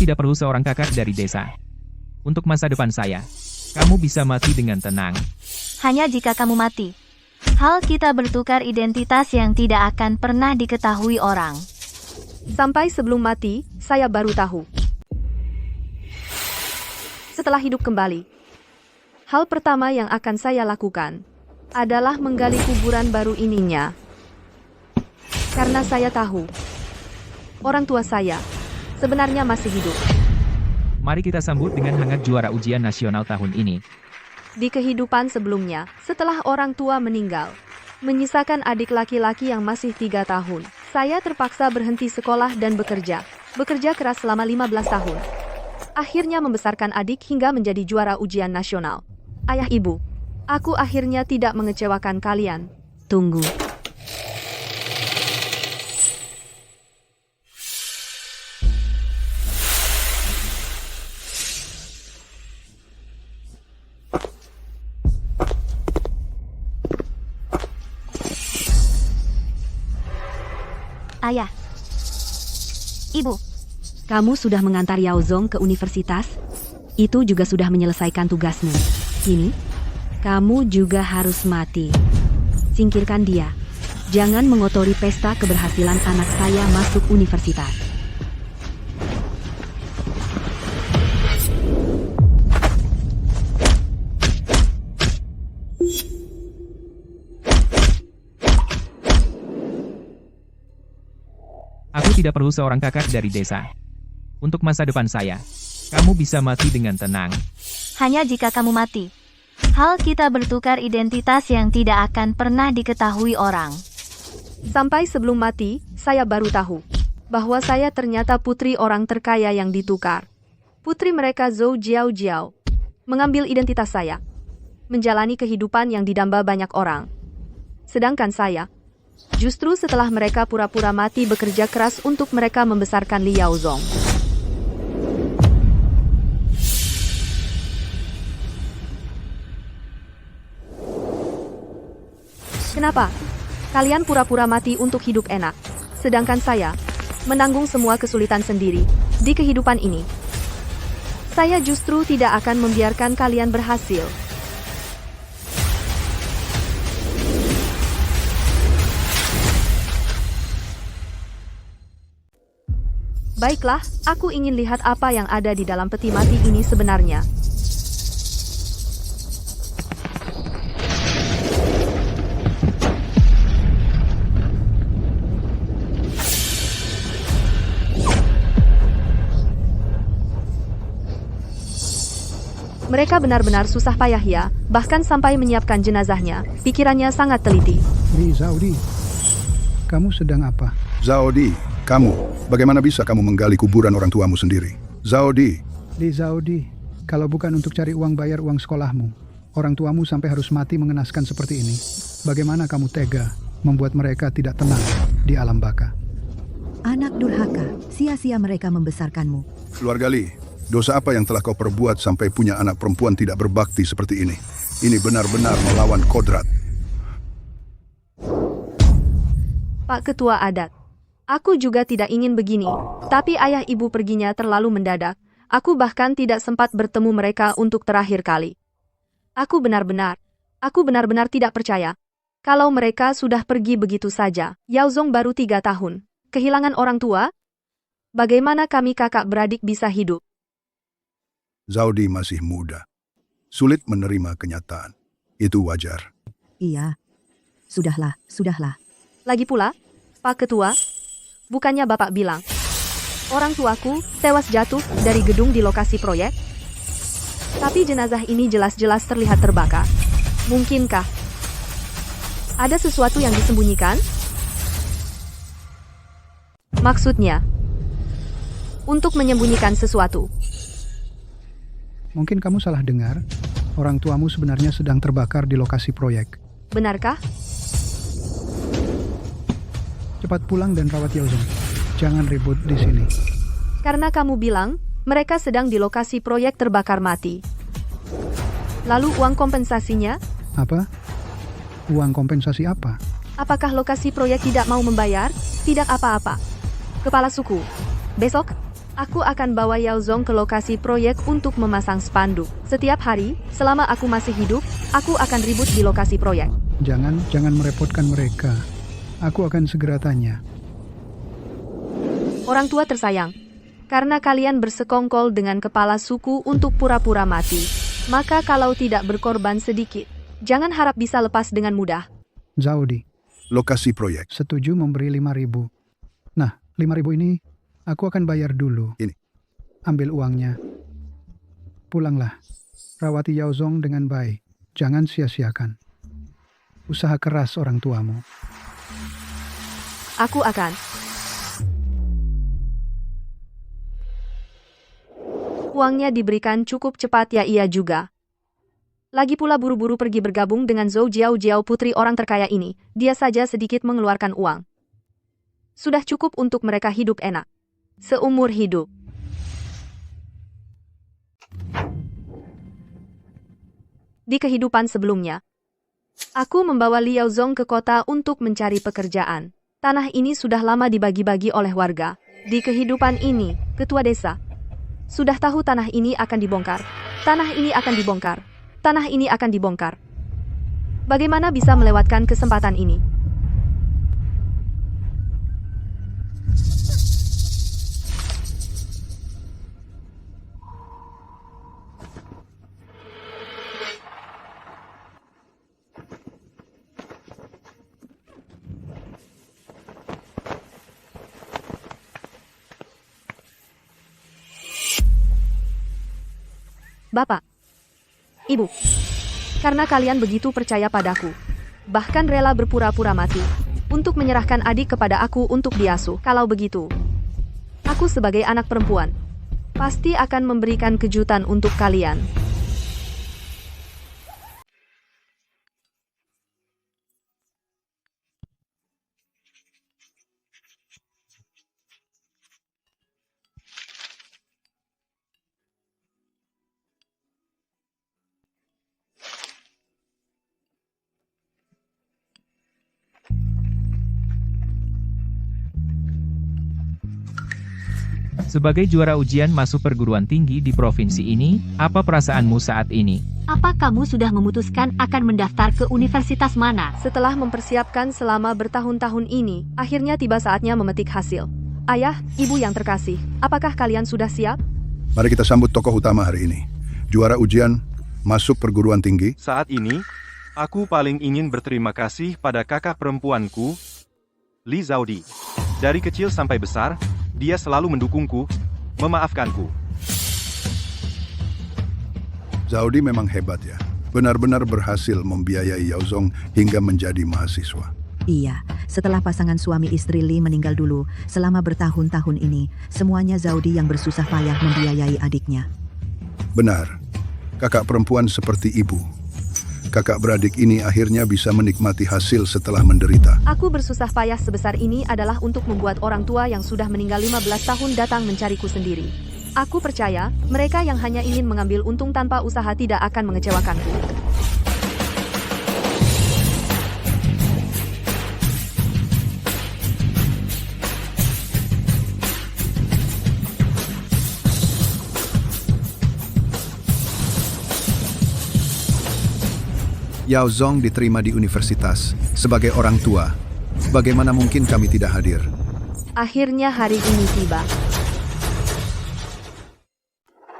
tidak perlu seorang kakak dari desa. Untuk masa depan saya, kamu bisa mati dengan tenang. Hanya jika kamu mati. Hal kita bertukar identitas yang tidak akan pernah diketahui orang. Sampai sebelum mati, saya baru tahu. Setelah hidup kembali, hal pertama yang akan saya lakukan adalah menggali kuburan baru ininya. Karena saya tahu, orang tua saya sebenarnya masih hidup. Mari kita sambut dengan hangat juara ujian nasional tahun ini. Di kehidupan sebelumnya, setelah orang tua meninggal, menyisakan adik laki-laki yang masih 3 tahun, saya terpaksa berhenti sekolah dan bekerja keras selama 15 tahun. Akhirnya membesarkan adik hingga menjadi juara ujian nasional. Ayah ibu, aku akhirnya tidak mengecewakan kalian. Tunggu. Ayah. Ibu. Kamu sudah mengantar Yao Zong ke universitas? Itu juga sudah menyelesaikan tugasmu. Kini, kamu juga harus mati. Singkirkan dia. Jangan mengotori pesta keberhasilan anak saya masuk universitas. Aku tidak perlu seorang kakak dari desa. Untuk masa depan saya, kamu bisa mati dengan tenang. Hanya jika kamu mati. Hal kita bertukar identitas yang tidak akan pernah diketahui orang. Sampai sebelum mati, saya baru tahu bahwa saya ternyata putri orang terkaya yang ditukar. Putri mereka Zhou Jiao mengambil identitas saya, menjalani kehidupan yang didamba banyak orang. Sedangkan saya, justru setelah mereka pura-pura mati bekerja keras untuk mereka membesarkan Liao Zong. Kenapa? Kalian pura-pura mati untuk hidup enak, sedangkan saya menanggung semua kesulitan sendiri di kehidupan ini. Saya justru tidak akan membiarkan kalian berhasil. Baiklah, aku ingin lihat apa yang ada di dalam peti mati ini sebenarnya. Mereka benar-benar susah payah ya, bahkan sampai menyiapkan jenazahnya. Pikirannya sangat teliti. Zhao Di, kamu sedang apa? Zhao Di, kamu, bagaimana bisa kamu menggali kuburan orang tuamu sendiri? Zhao Di. Zhao Di, kalau bukan untuk cari uang bayar uang sekolahmu, orang tuamu sampai harus mati mengenaskan seperti ini. Bagaimana kamu tega membuat mereka tidak tenang di alam baka? Anak durhaka, sia-sia mereka membesarkanmu. Keluarga Li, dosa apa yang telah kau perbuat sampai punya anak perempuan tidak berbakti seperti ini? Ini benar-benar melawan kodrat. Pak Ketua Adat, aku juga tidak ingin begini, tapi ayah ibu perginya terlalu mendadak. Aku bahkan tidak sempat bertemu mereka untuk terakhir kali. Aku benar-benar tidak percaya kalau mereka sudah pergi begitu saja. Yao Zong baru 3 tahun. Kehilangan orang tua? Bagaimana kami kakak beradik bisa hidup? Zhao Di masih muda. Sulit menerima kenyataan. Itu wajar. Iya. Sudahlah. Lagi pula, Pak Ketua, bukannya Bapak bilang, orang tuaku tewas jatuh dari gedung di lokasi proyek? Tapi jenazah ini jelas-jelas terlihat terbakar. Mungkinkah ada sesuatu yang disembunyikan? Maksudnya, untuk menyembunyikan sesuatu. Mungkin kamu salah dengar, orang tuamu sebenarnya sedang terbakar di lokasi proyek. Benarkah? Cepat pulang dan rawat Yao Zong. Jangan ribut di sini. Karena kamu bilang, mereka sedang di lokasi proyek terbakar mati. Lalu uang kompensasinya? Apa? Uang kompensasi apa? Apakah lokasi proyek tidak mau membayar? Tidak apa-apa. Kepala suku, besok Aku akan bawa Yao Zong ke lokasi proyek untuk memasang spanduk. Setiap hari, selama aku masih hidup, aku akan ribut di lokasi proyek. Jangan merepotkan mereka. Aku akan segera tanya. Orang tua tersayang, karena kalian bersekongkol dengan kepala suku untuk pura-pura mati, maka kalau tidak berkorban sedikit, jangan harap bisa lepas dengan mudah. Zaudi, Lokasi proyek. setuju memberi 5.000. Nah, 5.000 ini aku akan bayar dulu. Ini. Ambil uangnya. Pulanglah. Rawati Yao Zong dengan baik. Jangan sia-siakan. Usaha keras orang tuamu. Aku akan. Uangnya diberikan cukup cepat ya ia juga. Lagi pula buru-buru pergi bergabung dengan Zhou Jiao putri orang terkaya ini, dia saja sedikit mengeluarkan uang. Sudah cukup untuk mereka hidup enak. Seumur hidup. Di kehidupan sebelumnya, aku membawa Liao Zong ke kota untuk mencari pekerjaan. Tanah ini sudah lama dibagi-bagi oleh warga. Di kehidupan ini, ketua desa sudah tahu tanah ini akan dibongkar. Tanah ini akan dibongkar. Tanah ini akan dibongkar. Bagaimana bisa melewatkan kesempatan ini? Bapak, Ibu, karena kalian begitu percaya padaku, bahkan rela berpura-pura mati, untuk menyerahkan adik kepada aku untuk diasuh. Kalau begitu, aku sebagai anak perempuan, pasti akan memberikan kejutan untuk kalian. Sebagai juara ujian masuk perguruan tinggi di provinsi ini, apa perasaanmu saat ini? Apa kamu sudah memutuskan akan mendaftar ke universitas mana? Setelah mempersiapkan selama bertahun-tahun ini, akhirnya tiba saatnya memetik hasil. Ayah, ibu yang terkasih, apakah kalian sudah siap? Mari kita sambut tokoh utama hari ini. Juara ujian, masuk perguruan tinggi. Saat ini, aku paling ingin berterima kasih pada kakak perempuanku, Li Zaudi. Dari kecil sampai besar, dia selalu mendukungku, memaafkanku. Zaudi memang hebat ya. Benar-benar berhasil membiayai Yao Zong hingga menjadi mahasiswa. Iya, setelah pasangan suami istri Li meninggal dulu, selama bertahun-tahun ini, semuanya Zaudi yang bersusah payah membiayai adiknya. Benar, kakak perempuan seperti ibu. Kakak beradik ini akhirnya bisa menikmati hasil setelah menderita. Aku bersusah payah sebesar ini adalah untuk membuat orang tua yang sudah meninggal 15 tahun datang mencariku sendiri. Aku percaya, mereka yang hanya ingin mengambil untung tanpa usaha tidak akan mengecewakanku. Yao Zong diterima di universitas. Sebagai orang tua, bagaimana mungkin kami tidak hadir? Akhirnya hari ini tiba.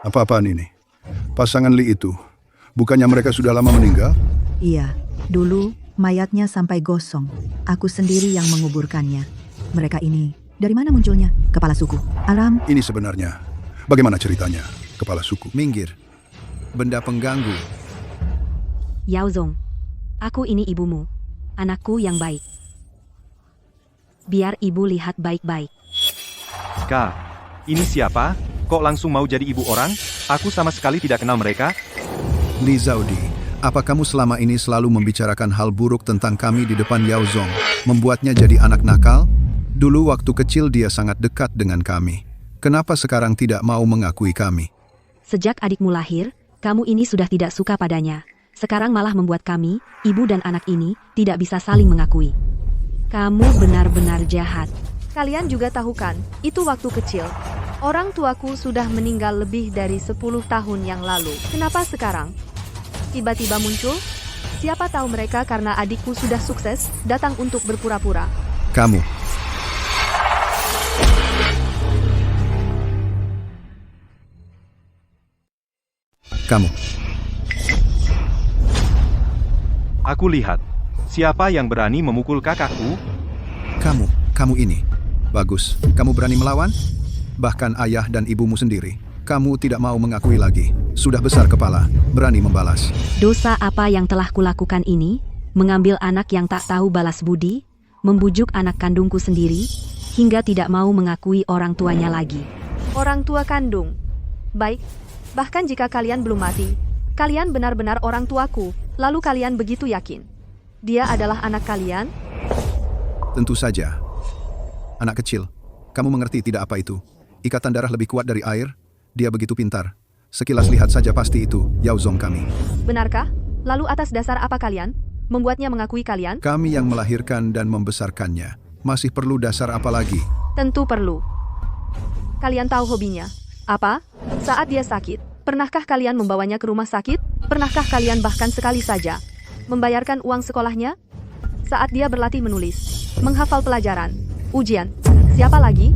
Apa-apaan ini? Pasangan Li itu, bukannya mereka sudah lama meninggal? Iya, dulu mayatnya sampai gosong. Aku sendiri yang menguburkannya. Mereka ini, dari mana munculnya? Kepala suku. Alam, Ini sebenarnya, bagaimana ceritanya? Kepala suku. Minggir. Benda pengganggu. Yao Zong, aku ini ibumu, anakku yang baik. Biar ibu lihat baik-baik. Kak, ini siapa? Kok langsung mau jadi ibu orang? Aku sama sekali tidak kenal mereka. Li Zaudi, apa kamu selama ini selalu membicarakan hal buruk tentang kami di depan Yao Zong, membuatnya jadi anak nakal? Dulu waktu kecil dia sangat dekat dengan kami. Kenapa sekarang tidak mau mengakui kami? Sejak adikmu lahir, kamu ini sudah tidak suka padanya. Sekarang malah membuat kami, ibu dan anak ini, tidak bisa saling mengakui. Kamu benar-benar jahat. Kalian juga tahu kan, itu waktu kecil. Orang tuaku sudah meninggal lebih dari 10 tahun yang lalu. Kenapa sekarang tiba-tiba muncul? Siapa tahu mereka karena adikku sudah sukses datang untuk berpura-pura. Kamu. Kamu. Aku lihat. Siapa yang berani memukul kakakku? Kamu ini. Bagus. Kamu berani melawan? Bahkan ayah dan ibumu sendiri. Kamu tidak mau mengakui lagi. Sudah besar kepala, berani membalas. Dosa apa yang telah kulakukan ini? Mengambil anak yang tak tahu balas budi, membujuk anak kandungku sendiri, hingga tidak mau mengakui orang tuanya lagi. Orang tua kandung. Baik, bahkan jika kalian belum mati, kalian benar-benar orang tuaku, lalu kalian begitu yakin dia adalah anak kalian? Tentu saja. Anak kecil, kamu mengerti tidak apa itu? Ikatan darah lebih kuat dari air? Dia begitu pintar. Sekilas lihat saja pasti itu Yao Zong kami. Benarkah? Lalu atas dasar apa kalian membuatnya mengakui kalian? Kami yang melahirkan dan membesarkannya. Masih perlu dasar apa lagi? Tentu perlu. Kalian tahu hobinya? Apa? Saat dia sakit, pernahkah kalian membawanya ke rumah sakit? Pernahkah kalian bahkan sekali saja membayarkan uang sekolahnya? Saat dia berlatih menulis, menghafal pelajaran, ujian, siapa lagi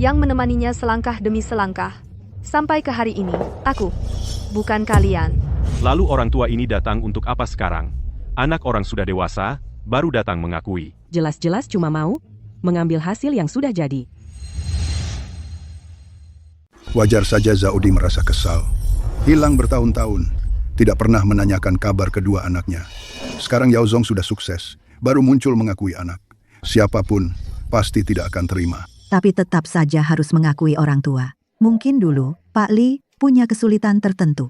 yang menemaninya selangkah demi selangkah? Sampai ke hari ini, aku, bukan kalian. Lalu orang tua ini datang untuk apa sekarang? Anak orang sudah dewasa, baru datang mengakui. Jelas-jelas cuma mau mengambil hasil yang sudah jadi. Wajar saja Zaudi merasa kesal. Hilang bertahun-tahun, tidak pernah menanyakan kabar kedua anaknya. Sekarang Yao Zong sudah sukses, baru muncul mengakui anak. Siapapun pasti tidak akan terima. Tapi tetap saja harus mengakui orang tua. Mungkin dulu Pak Li punya kesulitan tertentu.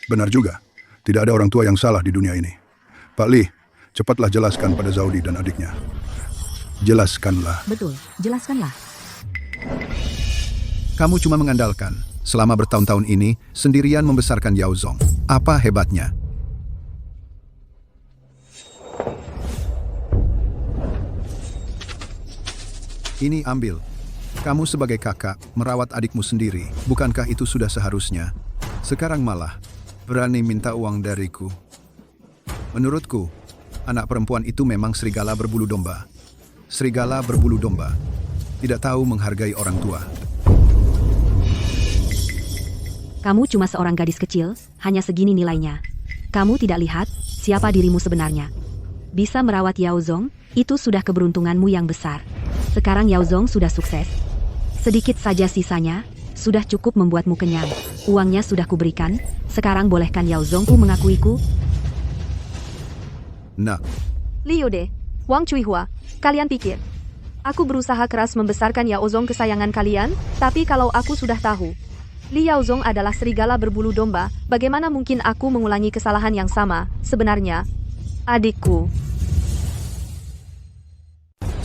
Benar juga, tidak ada orang tua yang salah di dunia ini. Pak Li, cepatlah jelaskan pada Zaudi dan adiknya. Jelaskanlah. Betul, jelaskanlah. Kamu cuma mengandalkan. Selama bertahun-tahun ini, sendirian membesarkan Yao Zong. Apa hebatnya? Ini ambil. Kamu sebagai kakak, merawat adikmu sendiri. Bukankah itu sudah seharusnya? Sekarang malah berani minta uang dariku. Menurutku, anak perempuan itu memang serigala berbulu domba. Serigala berbulu domba. Tidak tahu menghargai orang tua. Kamu cuma seorang gadis kecil, hanya segini nilainya. Kamu tidak lihat siapa dirimu sebenarnya. Bisa merawat Yao Zong, itu sudah keberuntunganmu yang besar. Sekarang Yao Zong sudah sukses. Sedikit saja sisanya, sudah cukup membuatmu kenyang. Uangnya sudah kuberikan, sekarang bolehkan Yao Zongku mengakuiku? Nak, Liu De, Wang Cuihua, kalian pikir aku berusaha keras membesarkan Yao Zong kesayangan kalian? Tapi kalau aku sudah tahu Li Yao Zong adalah serigala berbulu domba, bagaimana mungkin aku mengulangi kesalahan yang sama? Sebenarnya, adikku.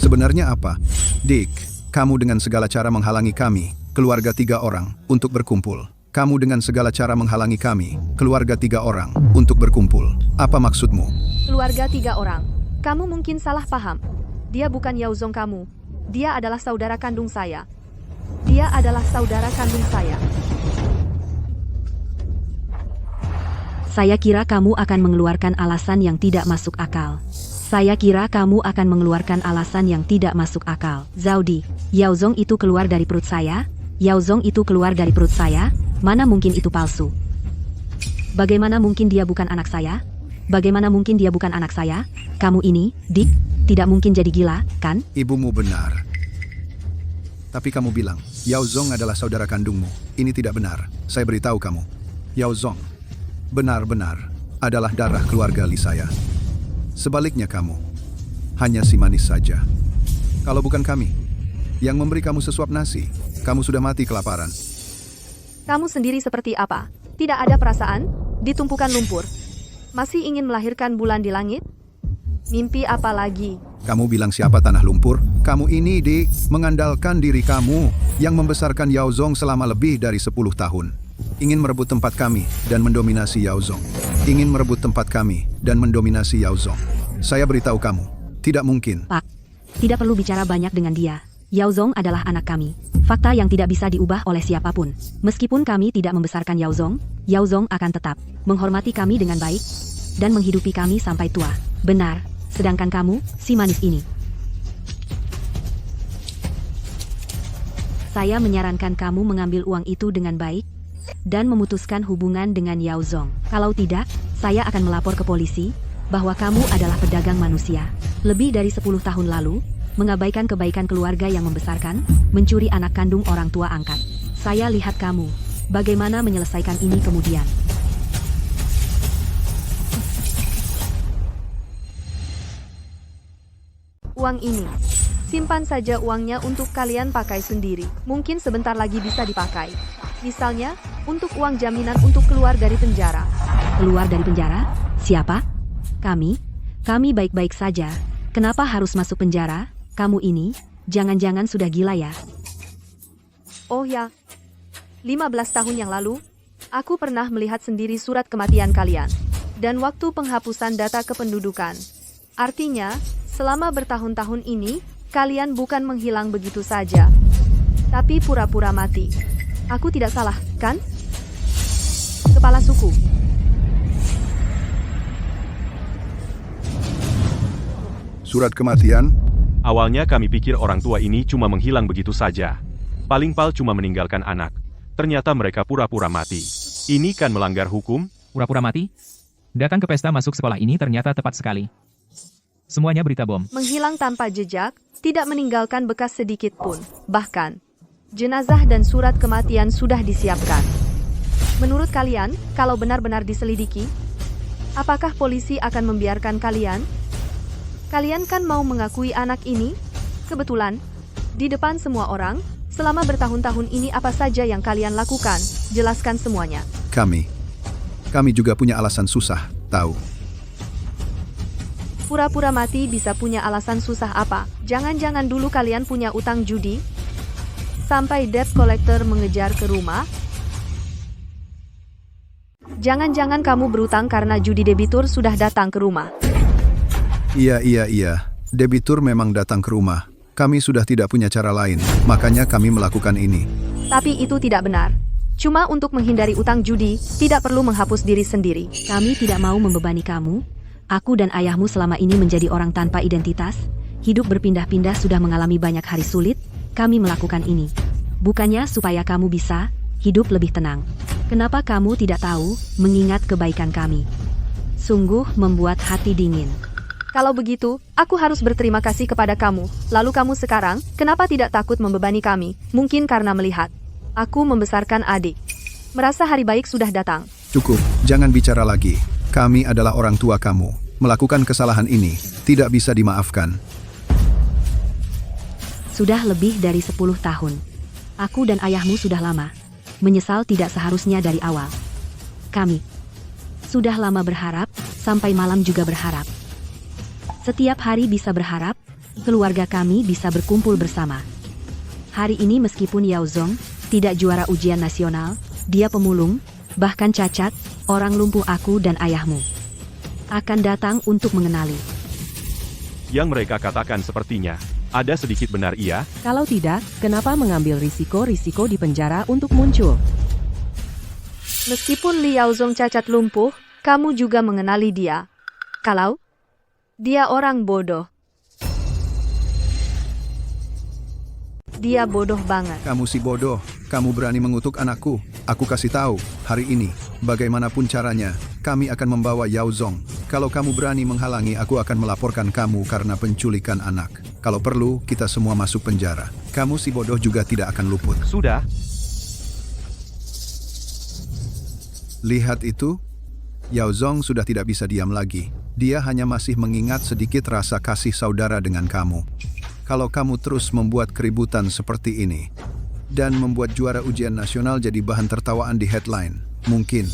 sebenarnya apa? Dick, kamu dengan segala cara menghalangi kami, keluarga 3 orang, untuk berkumpul. Kamu dengan segala cara menghalangi kami, keluarga 3 orang, untuk berkumpul. Apa maksudmu? Keluarga 3 orang. Kamu mungkin salah paham. Dia bukan Yao Zong kamu. Dia adalah saudara kandung saya. Dia adalah saudara kandung saya. Saya kira kamu akan mengeluarkan alasan yang tidak masuk akal. Saya kira kamu akan mengeluarkan alasan yang tidak masuk akal. Zaudi, Yao Zong itu keluar dari perut saya. Yao Zong itu keluar dari perut saya. Mana mungkin itu palsu? Bagaimana mungkin dia bukan anak saya? Bagaimana mungkin dia bukan anak saya? Kamu ini, Dick, tidak mungkin jadi gila, kan? Ibumu benar. Tapi kamu bilang, Yao Zong adalah saudara kandungmu. Ini tidak benar. Saya beritahu kamu. Yao Zong benar-benar adalah darah keluarga Li saya. Sebaliknya kamu, hanya si manis saja. Kalau bukan kami, yang memberi kamu sesuap nasi, kamu sudah mati kelaparan. Kamu sendiri seperti apa? Tidak ada perasaan? Ditumpukan lumpur? Masih ingin melahirkan bulan di langit? Mimpi apa lagi? Kamu bilang siapa tanah lumpur? Kamu ini, Dick, mengandalkan diri kamu yang membesarkan Yao Zong selama lebih dari 10 tahun. Ingin merebut tempat kami dan mendominasi Yao Zong. Ingin merebut tempat kami dan mendominasi Yao Zong. Saya beritahu kamu, tidak mungkin. Pak, tidak perlu bicara banyak dengan dia. Yao Zong adalah anak kami. Fakta yang tidak bisa diubah oleh siapapun. Meskipun kami tidak membesarkan Yao Zong akan tetap menghormati kami dengan baik dan menghidupi kami sampai tua. Benar, sedangkan kamu, si manis ini. Saya menyarankan kamu mengambil uang itu dengan baik dan memutuskan hubungan dengan Yao Zong. Kalau tidak, saya akan melapor ke polisi bahwa kamu adalah pedagang manusia. Lebih dari 10 tahun lalu, mengabaikan kebaikan keluarga yang membesarkan, mencuri anak kandung orang tua angkat. Saya lihat kamu, bagaimana menyelesaikan ini kemudian. Uang ini. Simpan saja uangnya untuk kalian pakai sendiri. Mungkin sebentar lagi bisa dipakai. Misalnya, untuk uang jaminan untuk keluar dari penjara. Keluar dari penjara? Siapa? Kami? Kami baik-baik saja. Kenapa harus masuk penjara? Kamu ini, jangan-jangan sudah gila ya? Oh ya, 15 tahun yang lalu, aku pernah melihat sendiri surat kematian kalian. Dan waktu penghapusan data kependudukan. Artinya, selama bertahun-tahun ini, kalian bukan menghilang begitu saja. Tapi pura-pura mati. Aku tidak salah, kan? Kepala suku. Surat kematian? Awalnya kami pikir orang tua ini cuma menghilang begitu saja. Paling pal cuma meninggalkan anak. Ternyata mereka pura-pura mati. Ini kan melanggar hukum? Pura-pura mati? Datang ke pesta masuk sekolah ini ternyata tepat sekali. Semuanya berita bom. Menghilang tanpa jejak, tidak meninggalkan bekas sedikit pun. Bahkan, jenazah dan surat kematian sudah disiapkan. Menurut kalian, kalau benar-benar diselidiki, apakah polisi akan membiarkan kalian? Kalian kan mau mengakui anak ini? Kebetulan, di depan semua orang, selama bertahun-tahun ini apa saja yang kalian lakukan? Jelaskan semuanya. Kami juga punya alasan susah, tahu. Pura-pura mati bisa punya alasan susah apa? Jangan-jangan dulu kalian punya utang judi? Sampai debt collector mengejar ke rumah? Jangan-jangan kamu berutang karena judi debitur sudah datang ke rumah? Iya. Debitur memang datang ke rumah. Kami sudah tidak punya cara lain, makanya kami melakukan ini. Tapi itu tidak benar. Cuma untuk menghindari utang judi, tidak perlu menghapus diri sendiri. Kami tidak mau membebani kamu. Aku dan ayahmu selama ini menjadi orang tanpa identitas. Hidup berpindah-pindah sudah mengalami banyak hari sulit. Kami melakukan ini. Bukannya supaya kamu bisa hidup lebih tenang. Kenapa kamu tidak tahu mengingat kebaikan kami? Sungguh membuat hati dingin. Kalau begitu, aku harus berterima kasih kepada kamu. Lalu kamu sekarang, kenapa tidak takut membebani kami? Mungkin karena melihat aku membesarkan adik. Merasa hari baik sudah datang. Cukup, jangan bicara lagi. Kami adalah orang tua kamu. Melakukan kesalahan ini tidak bisa dimaafkan. Sudah lebih dari 10 tahun. Aku dan ayahmu sudah lama menyesal tidak seharusnya dari awal. Kami sudah lama berharap, sampai malam juga berharap. Setiap hari bisa berharap, keluarga kami bisa berkumpul bersama. Hari ini meskipun Yao Zong tidak juara ujian nasional, dia pemulung, bahkan cacat, orang lumpuh aku dan ayahmu akan datang untuk mengenali. Yang mereka katakan sepertinya, ada sedikit benar iya? Kalau tidak, kenapa mengambil risiko-risiko di penjara untuk muncul? Meskipun Li Yao Zong cacat lumpuh, kamu juga mengenali dia. Kalau dia orang bodoh. Dia bodoh banget. Kamu si bodoh, kamu berani mengutuk anakku. Aku kasih tahu, hari ini, bagaimanapun caranya, kami akan membawa Yao Zong. Kalau kamu berani menghalangi, aku akan melaporkan kamu karena penculikan anak. Kalau perlu, kita semua masuk penjara. Kamu si bodoh juga tidak akan luput. Sudah. Lihat itu, Yao Zong sudah tidak bisa diam lagi. Dia hanya masih mengingat sedikit rasa kasih saudara dengan kamu. Kalau kamu terus membuat keributan seperti ini, dan membuat juara ujian nasional jadi bahan tertawaan di headline, mungkin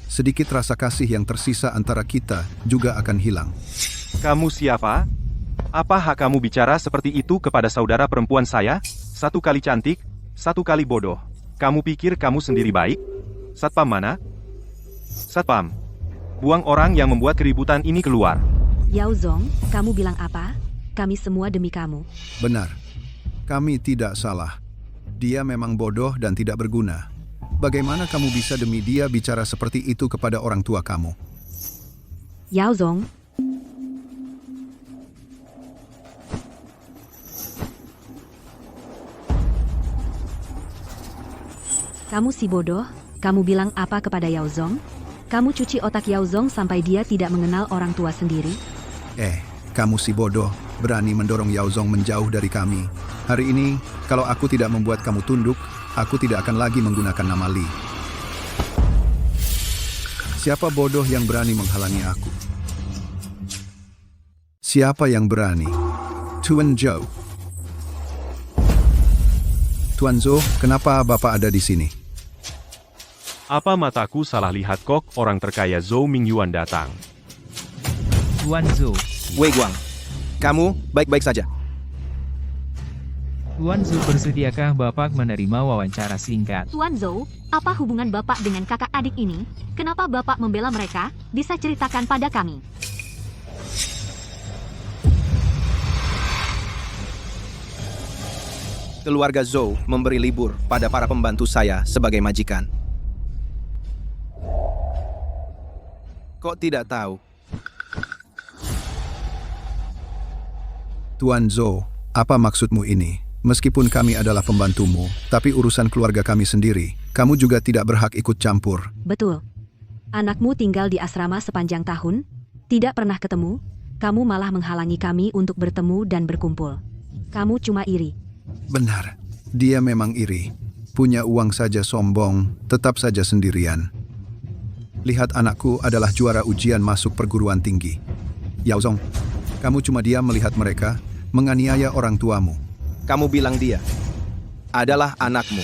sedikit rasa kasih yang tersisa antara kita juga akan hilang. Kamu siapa? Apa hak kamu bicara seperti itu kepada saudara perempuan saya? Satu kali cantik, satu kali bodoh. Kamu pikir kamu sendiri baik? Satpam mana? Satpam, buang orang yang membuat keributan ini keluar. Yao Zong, kamu bilang apa? Kami semua demi kamu. Benar. Kami tidak salah. Dia memang bodoh dan tidak berguna. Bagaimana kamu bisa demi dia bicara seperti itu kepada orang tua kamu? Yao Zong, kamu si bodoh, kamu bilang apa kepada Yao Zong? Kamu cuci otak Yao Zong sampai dia tidak mengenal orang tua sendiri? Kamu si bodoh, berani mendorong Yao Zong menjauh dari kami. Hari ini, kalau aku tidak membuat kamu tunduk, aku tidak akan lagi menggunakan nama Li. Siapa bodoh yang berani menghalangi aku? Siapa yang berani? Tuan Zhou. Tuan Zhou, kenapa Bapak ada di sini? Apa mataku salah lihat kok orang terkaya Zhou Mingyuan datang? Tuan Zhou. Wei Guang, kamu baik-baik saja. Tuan Zhou, bersediakah Bapak menerima wawancara singkat? Tuan Zhou, apa hubungan Bapak dengan kakak adik ini? Kenapa Bapak membela mereka? Bisa ceritakan pada kami. Keluarga Zhou memberi libur pada para pembantu saya sebagai majikan. Kok tidak tahu? Tuan Zhou, apa maksudmu ini? Meskipun kami adalah pembantumu, tapi urusan keluarga kami sendiri. Kamu juga tidak berhak ikut campur. Betul. Anakmu tinggal di asrama sepanjang tahun, tidak pernah ketemu, kamu malah menghalangi kami untuk bertemu dan berkumpul. Kamu cuma iri. Benar, dia memang iri. Punya uang saja sombong, tetap saja sendirian. Lihat, anakku adalah juara ujian masuk perguruan tinggi. Yao Zong, kamu cuma diam melihat mereka menganiaya orang tuamu. Kamu bilang dia adalah anakmu.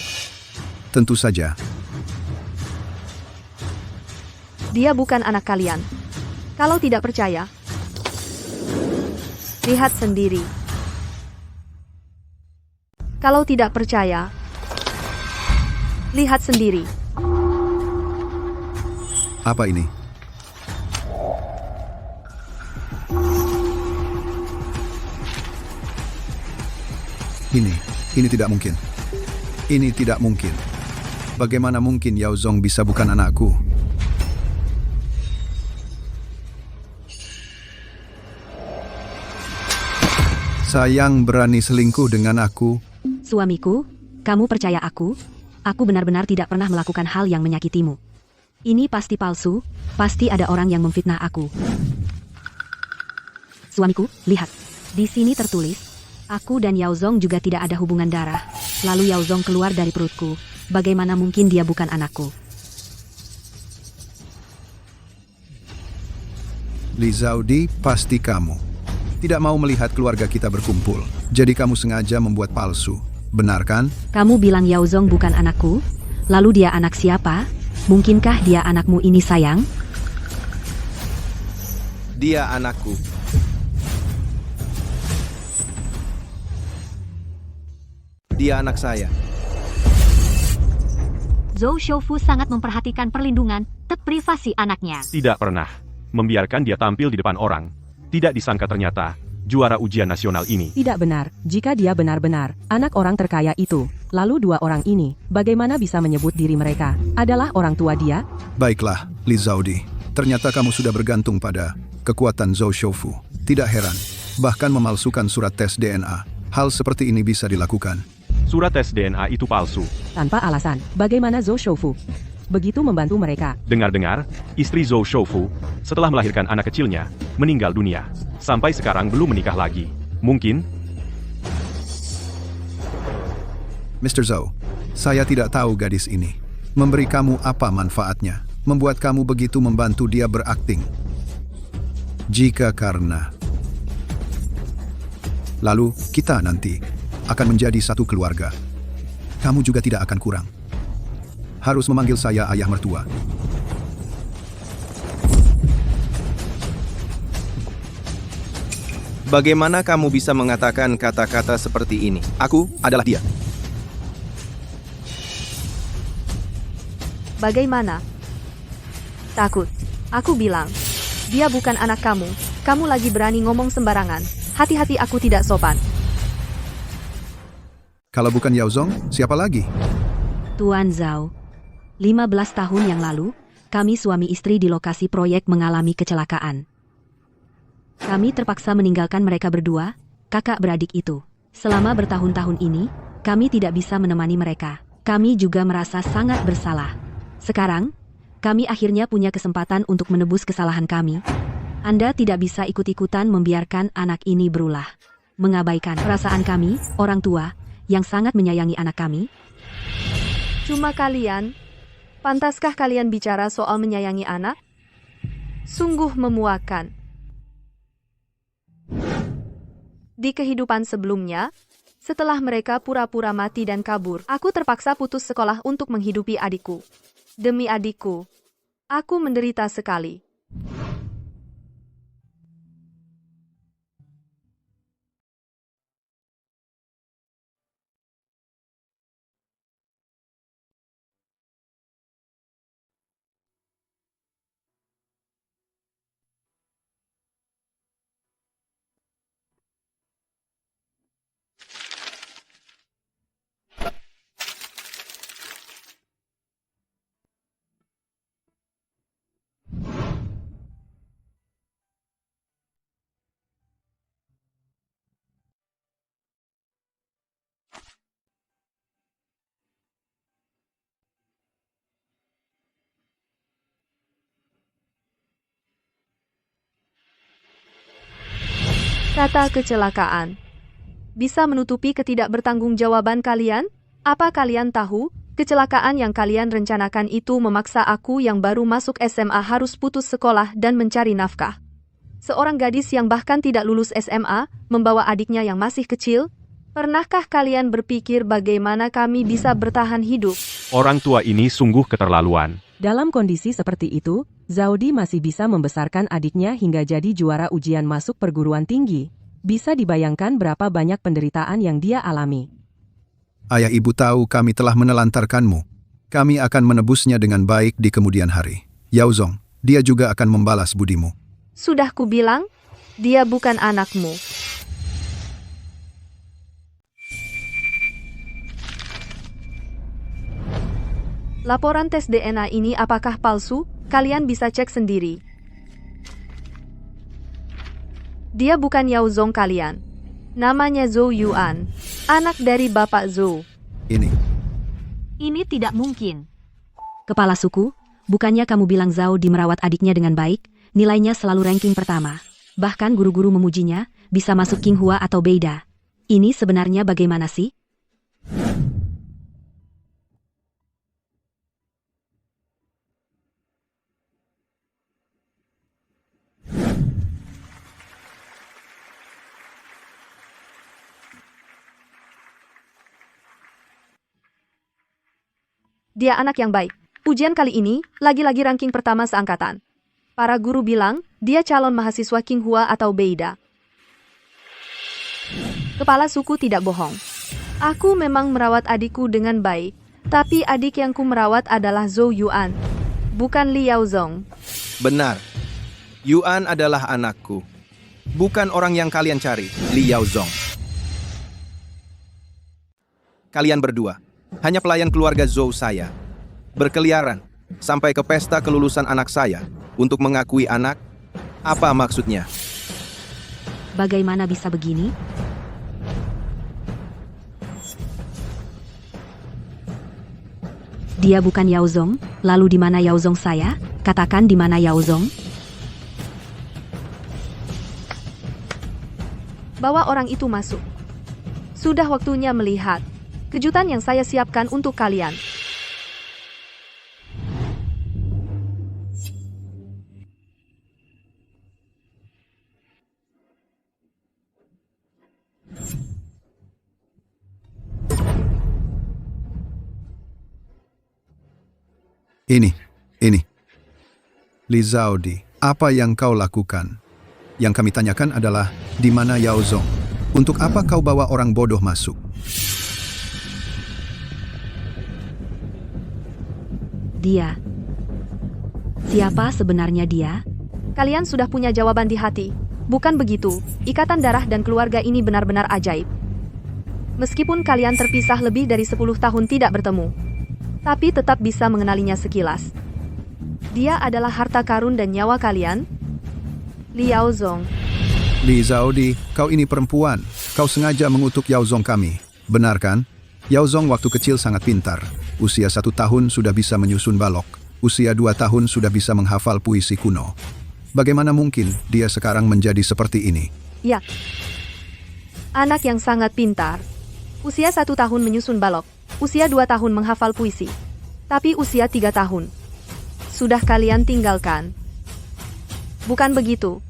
Tentu saja. Dia bukan anak kalian. Kalau tidak percaya, lihat sendiri. Kalau tidak percaya, lihat sendiri. Apa ini? Ini tidak mungkin. Ini tidak mungkin. Bagaimana mungkin Yao Zong bisa bukan anakku? Sayang berani selingkuh dengan aku. Suamiku, kamu percaya aku? Aku benar-benar tidak pernah melakukan hal yang menyakitimu. Ini pasti palsu, pasti ada orang yang memfitnah aku. Suamiku, lihat. Di sini tertulis, aku dan Yao Zong juga tidak ada hubungan darah. Lalu Yao Zong keluar dari perutku. Bagaimana mungkin dia bukan anakku? Li Zaudi, pasti kamu tidak mau melihat keluarga kita berkumpul. Jadi kamu sengaja membuat palsu. Benar kan? Kamu bilang Yao Zong bukan anakku? Lalu dia anak siapa? Mungkinkah dia anakmu ini, sayang? Dia anakku. Dia anak saya. Zhou Shoufu sangat memperhatikan perlindungan dan privasi anaknya. Tidak pernah membiarkan dia tampil di depan orang. Tidak disangka ternyata juara ujian nasional ini. Tidak benar, jika dia benar-benar anak orang terkaya itu, lalu dua orang ini, bagaimana bisa menyebut diri mereka adalah orang tua dia? Baiklah, Li Zaudi. Ternyata kamu sudah bergantung pada kekuatan Zhou Shoufu. Tidak heran, bahkan memalsukan surat tes DNA. Hal seperti ini bisa dilakukan. Surat tes DNA itu palsu. Tanpa alasan, bagaimana Zhou Shoufu begitu membantu mereka? Dengar-dengar, istri Zhou Shoufu, setelah melahirkan anak kecilnya, meninggal dunia. Sampai sekarang belum menikah lagi. Mungkin? Mr. Zhou, saya tidak tahu gadis ini. Memberi kamu apa manfaatnya? Membuat kamu begitu membantu dia berakting. Jika karena... Lalu, kita nanti akan menjadi satu keluarga. Kamu juga tidak akan kurang. Harus memanggil saya ayah mertua. Bagaimana kamu bisa mengatakan kata-kata seperti ini? Aku adalah dia. Bagaimana? Takut. Aku bilang, dia bukan anak kamu. Kamu lagi berani ngomong sembarangan. Hati-hati, aku tidak sopan. Kalau bukan Yao Zong, siapa lagi? Tuan Zhao, 15 tahun yang lalu, kami suami istri di lokasi proyek mengalami kecelakaan. Kami terpaksa meninggalkan mereka berdua, kakak beradik itu. Selama bertahun-tahun ini, kami tidak bisa menemani mereka. Kami juga merasa sangat bersalah. Sekarang, kami akhirnya punya kesempatan untuk menebus kesalahan kami. Anda tidak bisa ikut-ikutan membiarkan anak ini berulah. Mengabaikan perasaan kami, orang tua, yang sangat menyayangi anak kami. Cuma kalian? Pantaskah kalian bicara soal menyayangi anak? Sungguh memuakan. Di kehidupan sebelumnya, setelah mereka pura-pura mati dan kabur, aku terpaksa putus sekolah untuk menghidupi adikku. Demi adikku, aku menderita sekali. Kata kecelakaan bisa menutupi ketidakbertanggungjawaban kalian? Apa kalian tahu, kecelakaan yang kalian rencanakan itu memaksa aku yang baru masuk SMA harus putus sekolah dan mencari nafkah. Seorang gadis yang bahkan tidak lulus SMA, membawa adiknya yang masih kecil? Pernahkah kalian berpikir bagaimana kami bisa bertahan hidup? Orang tua ini sungguh keterlaluan. Dalam kondisi seperti itu, Zaudi masih bisa membesarkan adiknya hingga jadi juara ujian masuk perguruan tinggi. Bisa dibayangkan berapa banyak penderitaan yang dia alami. Ayah ibu tahu kami telah menelantarkanmu. Kami akan menebusnya dengan baik di kemudian hari. Yao Zong, dia juga akan membalas budimu. Sudah kubilang, dia bukan anakmu. Laporan tes DNA ini apakah palsu? Kalian bisa cek sendiri. Dia bukan Yao Zong kalian. Namanya Zhou Yuan, anak dari Bapak Zhou. Ini tidak mungkin. Kepala suku, bukannya kamu bilang Zhao merawat adiknya dengan baik, nilainya selalu ranking pertama. Bahkan guru-guru memujinya, bisa masuk Qinghua atau Beida. Ini sebenarnya bagaimana sih? Dia anak yang baik. Ujian kali ini, lagi-lagi ranking pertama seangkatan. Para guru bilang, dia calon mahasiswa Qinghua atau Beida. Kepala suku tidak bohong. Aku memang merawat adikku dengan baik, tapi adik yang ku merawat adalah Zhou Yuan, bukan Li Yao Zong. Benar. Yuan adalah anakku. Bukan orang yang kalian cari, Li Yao Zong. Kalian berdua hanya pelayan keluarga Zhou saya. Berkeliaran sampai ke pesta kelulusan anak saya untuk mengakui anak. Apa maksudnya? Bagaimana bisa begini? Dia bukan Yao Zong, lalu di mana Yao Zong saya? Katakan di mana Yao Zong? Bawa orang itu masuk. Sudah waktunya melihat kejutan yang saya siapkan untuk kalian. Ini. Li Zaudi, apa yang kau lakukan? Yang kami tanyakan adalah, di mana Yao Zong? Untuk apa kau bawa orang bodoh masuk? Dia. Siapa sebenarnya dia? Kalian sudah punya jawaban di hati. Bukan begitu, ikatan darah dan keluarga ini benar-benar ajaib. Meskipun kalian terpisah lebih dari 10 tahun tidak bertemu, tapi tetap bisa mengenalinya sekilas. Dia adalah harta karun dan nyawa kalian, Liao Zong. Li Zaodi, kau ini perempuan. Kau sengaja mengutuk Yao Zong kami. Benar kan? Yao Zong waktu kecil sangat pintar. Usia 1 tahun sudah bisa menyusun balok. Usia 2 tahun sudah bisa menghafal puisi kuno. Bagaimana mungkin dia sekarang menjadi seperti ini? Ya, anak yang sangat pintar. Usia 1 tahun menyusun balok. Usia 2 tahun menghafal puisi. Tapi usia 3 tahun. Sudah kalian tinggalkan. Bukan begitu?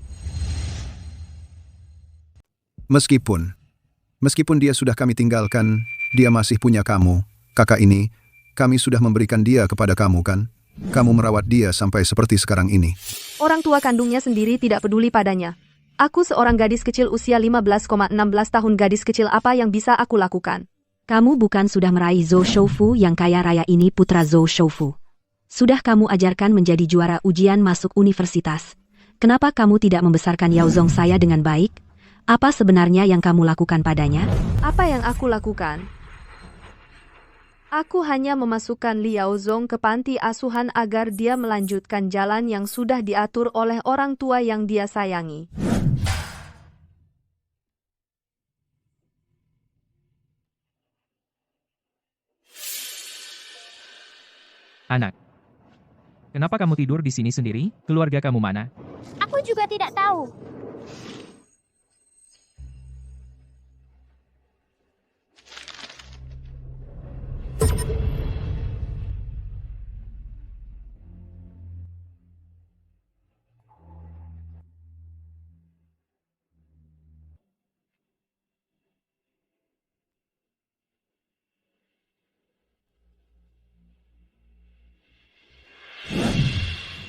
Meskipun dia sudah kami tinggalkan, dia masih punya kamu. Kakak ini, kami sudah memberikan dia kepada kamu kan? Kamu merawat dia sampai seperti sekarang ini. Orang tua kandungnya sendiri tidak peduli padanya. Aku seorang gadis kecil usia 15,16 tahun. Gadis kecil apa yang bisa aku lakukan? Kamu bukan sudah meraih Zhou Shoufu yang kaya raya ini, putra Zhou Shoufu. Sudah kamu ajarkan menjadi juara ujian masuk universitas. Kenapa kamu tidak membesarkan Yao Zong saya dengan baik? Apa sebenarnya yang kamu lakukan padanya? Apa yang aku lakukan? Aku hanya memasukkan Liao Zong ke panti asuhan agar dia melanjutkan jalan yang sudah diatur oleh orang tua yang dia sayangi. Anak, kenapa kamu tidur di sini sendiri? Keluarga kamu mana? Aku juga tidak tahu.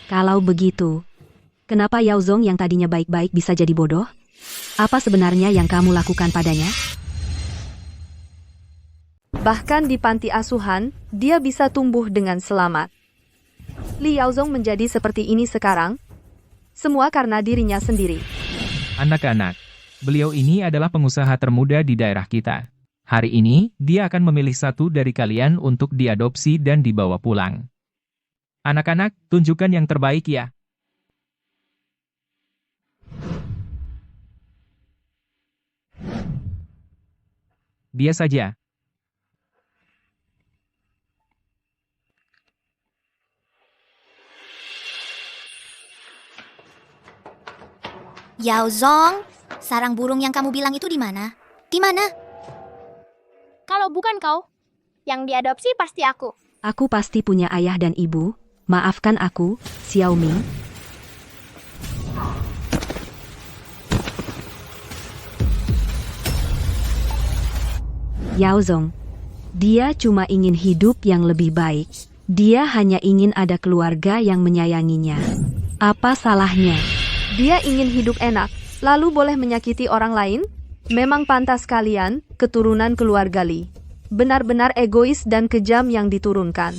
Kalau begitu, kenapa Yao Zong yang tadinya baik-baik bisa jadi bodoh? Apa sebenarnya yang kamu lakukan padanya? Bahkan di panti asuhan, dia bisa tumbuh dengan selamat. Liao Zong menjadi seperti ini sekarang, semua karena dirinya sendiri. Anak-anak, beliau ini adalah pengusaha termuda di daerah kita. Hari ini, dia akan memilih satu dari kalian untuk diadopsi dan dibawa pulang. Anak-anak, tunjukkan yang terbaik ya. Dia saja. Yao Zong, sarang burung yang kamu bilang itu di mana? Di mana? Kalau bukan kau, yang diadopsi pasti aku. Aku pasti punya ayah dan ibu. Maafkan aku, Xiao Ming. Yao Zong, dia cuma ingin hidup yang lebih baik. Dia hanya ingin ada keluarga yang menyayanginya. Apa salahnya? Dia ingin hidup enak, lalu boleh menyakiti orang lain? Memang pantas kalian, keturunan keluarga Li. Benar-benar egois dan kejam yang diturunkan.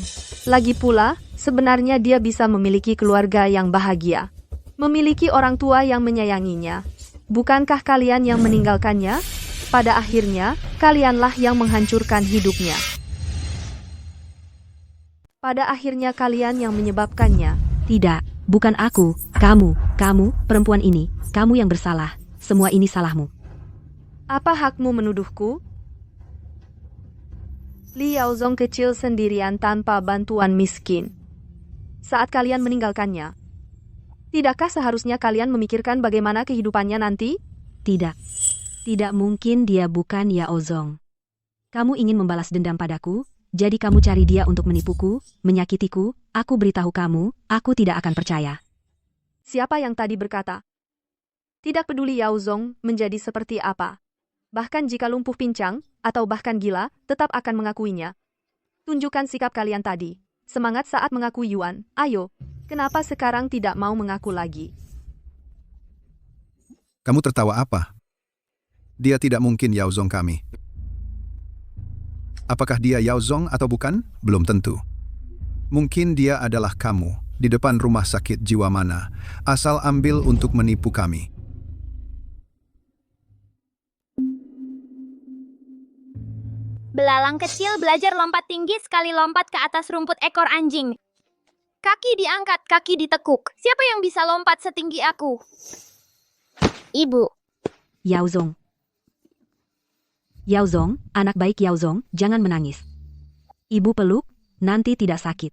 Lagi pula, sebenarnya dia bisa memiliki keluarga yang bahagia. Memiliki orang tua yang menyayanginya. Bukankah kalian yang meninggalkannya? Pada akhirnya, kalianlah yang menghancurkan hidupnya. Pada akhirnya kalian yang menyebabkannya. Tidak, bukan aku. Kamu, perempuan ini. Kamu yang bersalah. Semua ini salahmu. Apa hakmu menuduhku? Liao Zong kecil sendirian tanpa bantuan miskin. Saat kalian meninggalkannya, tidakkah seharusnya kalian memikirkan bagaimana kehidupannya nanti? Tidak. Tidak mungkin dia bukan Yao Zong. Kamu ingin membalas dendam padaku, jadi kamu cari dia untuk menipuku, menyakitiku. Aku beritahu kamu, aku tidak akan percaya. Siapa yang tadi berkata? Tidak peduli Yao Zong menjadi seperti apa. Bahkan jika lumpuh pincang, atau bahkan gila, tetap akan mengakuinya. Tunjukkan sikap kalian tadi. Semangat saat mengakui Yuan. Ayo, kenapa sekarang tidak mau mengaku lagi? Kamu tertawa apa? Dia tidak mungkin Yao Zong kami. Apakah dia Yao Zong atau bukan? Belum tentu. Mungkin dia adalah kamu, di depan rumah sakit jiwa mana. Asal ambil untuk menipu kami. Belalang kecil belajar lompat tinggi sekali lompat ke atas rumput ekor anjing. Kaki diangkat, kaki ditekuk. Siapa yang bisa lompat setinggi aku? Ibu. Yaozong. Yaozong, anak baik Yaozong, jangan menangis. Ibu peluk, nanti tidak sakit.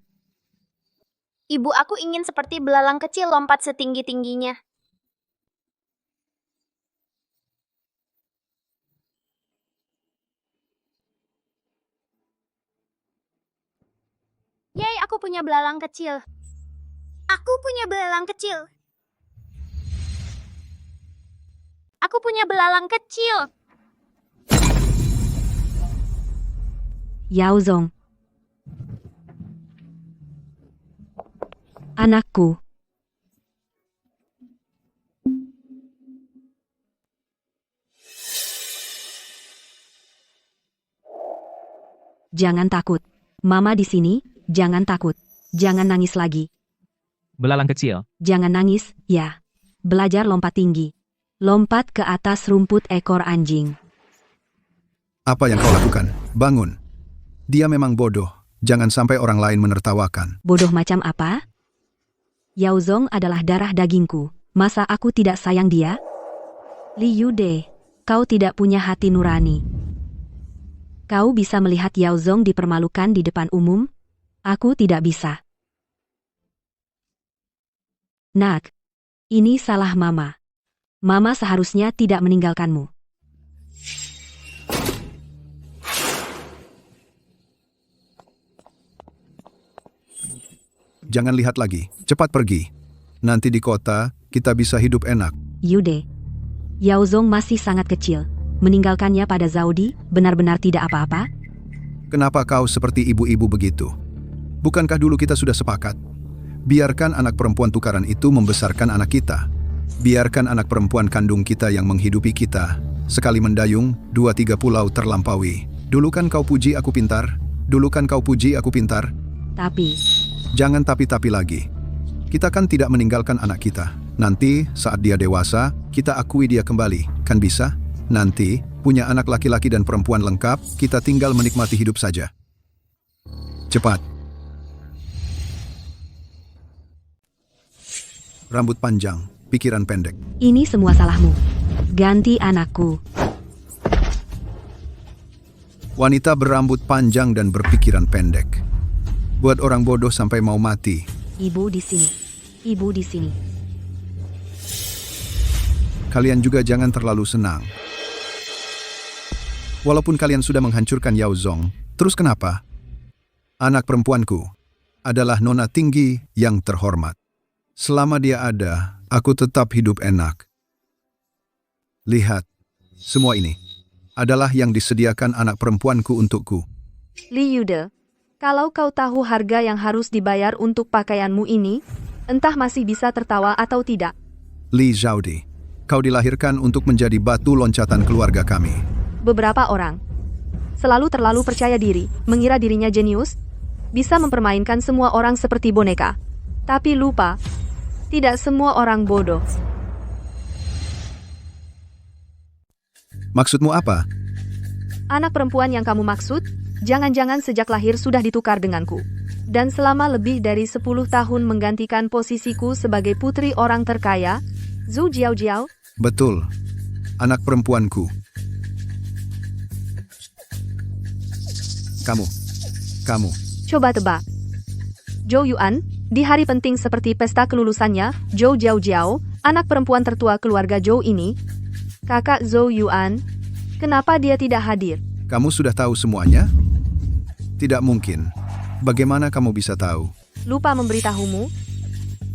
Ibu, aku ingin seperti belalang kecil lompat setinggi-tingginya. Yeay, aku punya belalang kecil. Aku punya belalang kecil. Aku punya belalang kecil. Yaozong. Anakku. Jangan takut. Mama di sini, jangan takut. Jangan nangis lagi. Belalang kecil. Jangan nangis, ya. Belajar lompat tinggi. Lompat ke atas rumput ekor anjing. Apa yang kau lakukan? Bangun. Dia memang bodoh. Jangan sampai orang lain menertawakan. Bodoh macam apa? Yaozong adalah darah dagingku. Masa aku tidak sayang dia? Li Yude, kau tidak punya hati nurani. Kau bisa melihat Yaozong dipermalukan di depan umum? Aku tidak bisa. Nak, ini salah Mama. Mama seharusnya tidak meninggalkanmu. Jangan lihat lagi. Cepat pergi. Nanti di kota, kita bisa hidup enak. Yude, Yaozong masih sangat kecil. Meninggalkannya pada Zaudi benar-benar tidak apa-apa? Kenapa kau seperti ibu-ibu begitu? Bukankah dulu kita sudah sepakat? Biarkan anak perempuan tukaran itu membesarkan anak kita. Biarkan anak perempuan kandung kita yang menghidupi kita. Sekali mendayung, 2-3 pulau terlampaui. Dulu kan kau puji aku pintar? Dulu kan kau puji aku pintar? Tapi... Jangan tapi-tapi lagi. Kita kan tidak meninggalkan anak kita. Nanti, saat dia dewasa, kita akui dia kembali. Kan bisa? Nanti, punya anak laki-laki dan perempuan lengkap, kita tinggal menikmati hidup saja. Cepat. Rambut panjang, pikiran pendek. Ini semua salahmu. Ganti anakku. Wanita berambut panjang dan berpikiran pendek. Buat orang bodoh sampai mau mati. Ibu di sini. Ibu di sini. Kalian juga jangan terlalu senang. Walaupun kalian sudah menghancurkan Yaozong, terus kenapa? Anak perempuanku adalah nona tinggi yang terhormat. Selama dia ada, aku tetap hidup enak. Lihat, semua ini adalah yang disediakan anak perempuanku untukku. Li Yude, kalau kau tahu harga yang harus dibayar untuk pakaianmu ini, entah masih bisa tertawa atau tidak. Li Zaudi, kau dilahirkan untuk menjadi batu loncatan keluarga kami. Beberapa orang selalu terlalu percaya diri, mengira dirinya jenius, bisa mempermainkan semua orang seperti boneka. Tapi lupa, tidak semua orang bodoh. Maksudmu apa? Anak perempuan yang kamu maksud, jangan-jangan sejak lahir sudah ditukar denganku. Dan selama lebih dari 10 tahun menggantikan posisiku sebagai putri orang terkaya, Zhu Jiaojiao? Betul, anak perempuanku. Kamu. Coba tebak. Zhou Yuan, di hari penting seperti pesta kelulusannya, Zhou Jiaojiao, anak perempuan tertua keluarga Zhou ini, kakak Zhou Yuan, kenapa dia tidak hadir? Kamu sudah tahu semuanya? Tidak mungkin. Bagaimana kamu bisa tahu? Lupa memberitahumu?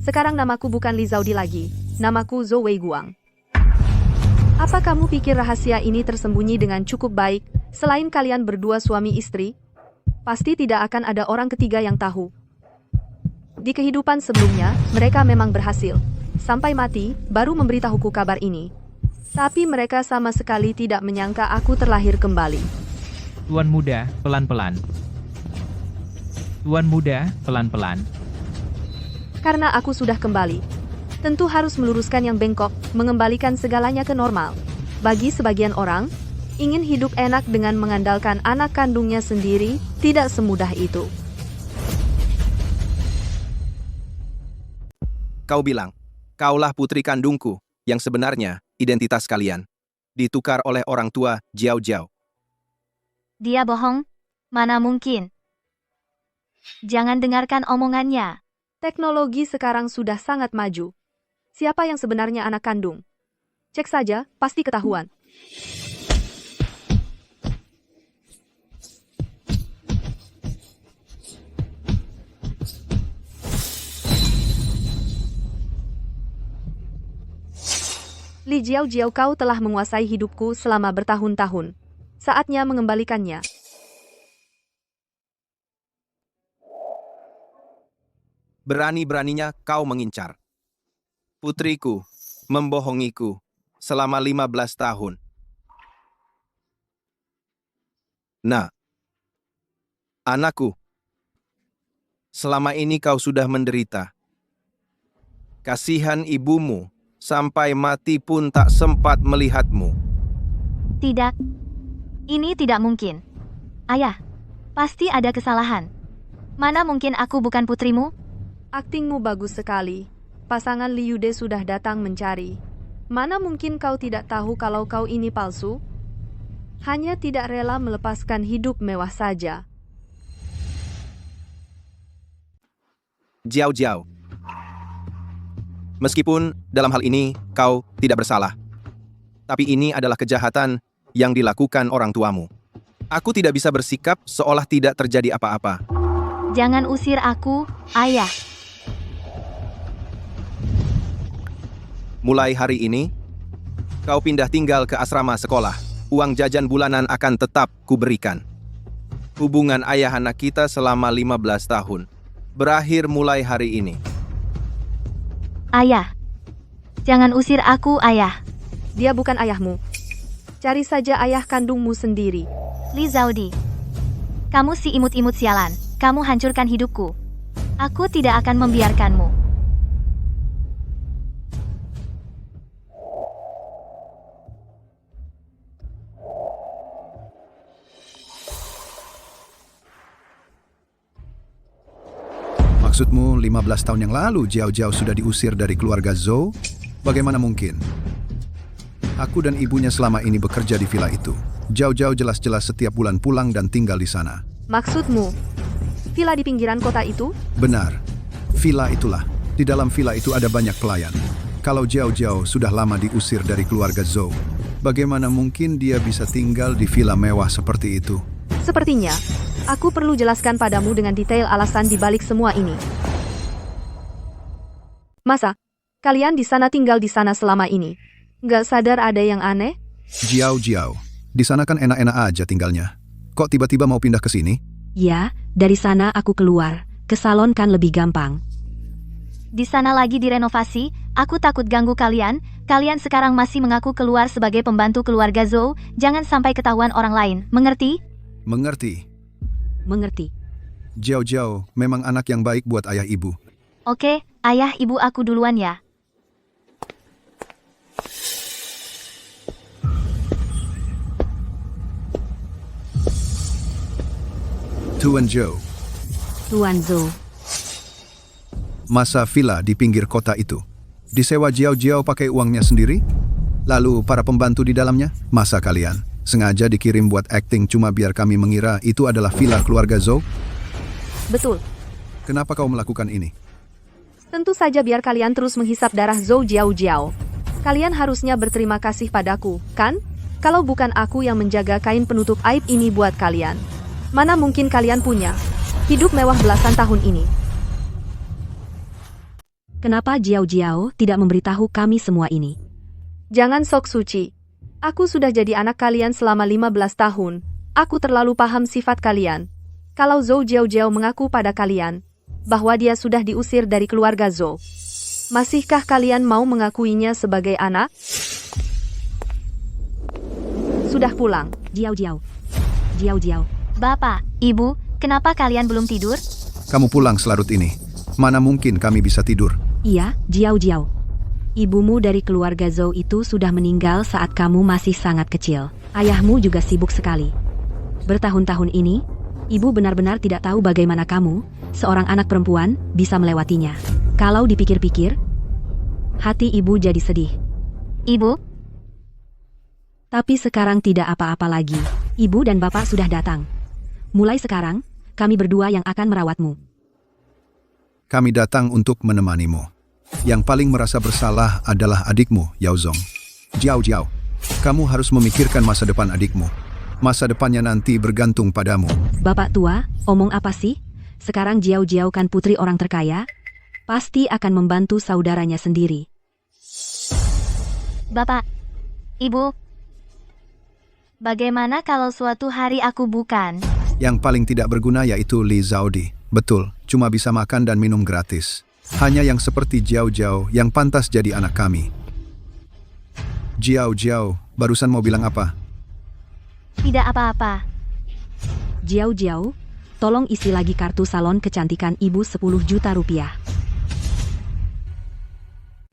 Sekarang namaku bukan Li Zaudi lagi, namaku Zhou Weiguang. Apa kamu pikir rahasia ini tersembunyi dengan cukup baik, selain kalian berdua suami istri? Pasti tidak akan ada orang ketiga yang tahu. Di kehidupan sebelumnya, mereka memang berhasil. Sampai mati, baru memberitahuku kabar ini. Tapi mereka sama sekali tidak menyangka aku terlahir kembali. Tuan muda, pelan-pelan. Tuan muda, pelan-pelan. Karena aku sudah kembali. Tentu harus meluruskan yang bengkok, mengembalikan segalanya ke normal. Bagi sebagian orang, Ingin hidup enak dengan mengandalkan anak kandungnya sendiri, tidak semudah itu. Kau bilang, kaulah putri kandungku, yang sebenarnya identitas kalian ditukar oleh orang tua Jiao Jiao. Dia bohong. Mana mungkin. Jangan dengarkan omongannya. Teknologi sekarang sudah sangat maju. Siapa yang sebenarnya anak kandung? Cek saja, pasti ketahuan. Li Jiao Jiao, kau telah menguasai hidupku selama bertahun-tahun. Saatnya mengembalikannya. Berani-beraninya kau mengincar putriku, membohongiku selama 15 tahun. Nah, anakku, selama ini kau sudah menderita. Kasihan ibumu, sampai mati pun tak sempat melihatmu. Tidak. Ini tidak mungkin. Ayah, pasti ada kesalahan. Mana mungkin aku bukan putrimu? Aktingmu bagus sekali. Pasangan Liu De sudah datang mencari. Mana mungkin kau tidak tahu kalau kau ini palsu? Hanya tidak rela melepaskan hidup mewah saja. Jiao Jiao, meskipun dalam hal ini kau tidak bersalah, tapi ini adalah kejahatan yang dilakukan orang tuamu. Aku tidak bisa bersikap seolah tidak terjadi apa-apa. Jangan usir aku, ayah. Mulai hari ini, kau pindah tinggal ke asrama sekolah. Uang jajan bulanan akan tetap kuberikan. Hubungan ayah anak kita selama 15 tahun berakhir mulai hari ini. Ayah. Jangan usir aku, ayah. Dia bukan ayahmu. Cari saja ayah kandungmu sendiri. Li Zaudi. Kamu si imut-imut sialan. Kamu hancurkan hidupku. Aku tidak akan membiarkanmu. Maksudmu 15 tahun yang lalu Jiao Jiao sudah diusir dari keluarga Zhou? Bagaimana mungkin? Aku dan ibunya selama ini bekerja di villa itu. Jiao Jiao jelas-jelas setiap bulan pulang dan tinggal di sana. Maksudmu, villa di pinggiran kota itu? Benar. Villa itulah. Di dalam villa itu ada banyak pelayan. Kalau Jiao Jiao sudah lama diusir dari keluarga Zhou, bagaimana mungkin dia bisa tinggal di villa mewah seperti itu? Sepertinya, aku perlu jelaskan padamu dengan detail alasan di balik semua ini. Masa, kalian di sana tinggal di sana selama ini? Nggak sadar ada yang aneh? Jiao Jiao, di sana kan enak-enak aja tinggalnya. Kok tiba-tiba mau pindah ke sini? Ya, dari sana aku keluar. Ke salon kan lebih gampang. Di sana lagi direnovasi, aku takut ganggu kalian. Kalian sekarang masih mengaku keluar sebagai pembantu keluarga Zhou. Jangan sampai ketahuan orang lain, mengerti? Mengerti. Mengerti. Jiao Jiao memang anak yang baik buat ayah ibu. Oke, ayah ibu aku duluan ya. Tuan Zhou, Tuan Zhou, masa villa di pinggir kota itu disewa Jiao Jiao pakai uangnya sendiri? Lalu para pembantu di dalamnya? Masa kalian sengaja dikirim buat acting cuma biar kami mengira itu adalah villa keluarga Zhou? Betul. Kenapa kau melakukan ini? Tentu saja biar kalian terus menghisap darah Zhou Jiao Jiao. Kalian harusnya berterima kasih padaku, kan? Kalau bukan aku yang menjaga kain penutup aib ini buat kalian. Mana mungkin kalian punya hidup mewah belasan tahun ini. Kenapa Jiao Jiao tidak memberitahu kami semua ini? Jangan sok suci. Aku sudah jadi anak kalian selama 15 tahun. Aku terlalu paham sifat kalian. Kalau Zhou Jiao Jiao mengaku pada kalian bahwa dia sudah diusir dari keluarga Zhou, masihkah kalian mau mengakuinya sebagai anak? Sudah pulang. Jiao Jiao. Jiao Jiao. Bapak, Ibu, kenapa kalian belum tidur? Kamu pulang selarut ini. Mana mungkin kami bisa tidur? Iya, Jiao Jiao. Ibumu dari keluarga Zhou itu sudah meninggal saat kamu masih sangat kecil. Ayahmu juga sibuk sekali. Bertahun-tahun ini, ibu benar-benar tidak tahu bagaimana kamu, seorang anak perempuan, bisa melewatinya. Kalau dipikir-pikir, hati ibu jadi sedih. Ibu, Tapi sekarang tidak apa-apa lagi. Ibu dan bapak sudah datang. Mulai sekarang, kami berdua yang akan merawatmu. Kami datang untuk menemanimu. Yang paling merasa bersalah adalah adikmu, Yaozong. Jiao Jiao, kamu harus memikirkan masa depan adikmu. Masa depannya nanti bergantung padamu. Bapak tua, omong apa sih? Sekarang Jiao Jiao kan putri orang terkaya. Pasti akan membantu saudaranya sendiri. Bapak, Ibu. Bagaimana kalau suatu hari aku bukan? Yang paling tidak berguna yaitu Li Zaudi. Betul, cuma bisa makan dan minum gratis. Hanya yang seperti Jiao Jiao yang pantas jadi anak kami. Jiao Jiao, barusan mau bilang apa? Tidak apa-apa. Jiao Jiao, tolong isi lagi kartu salon kecantikan ibu 10 juta rupiah.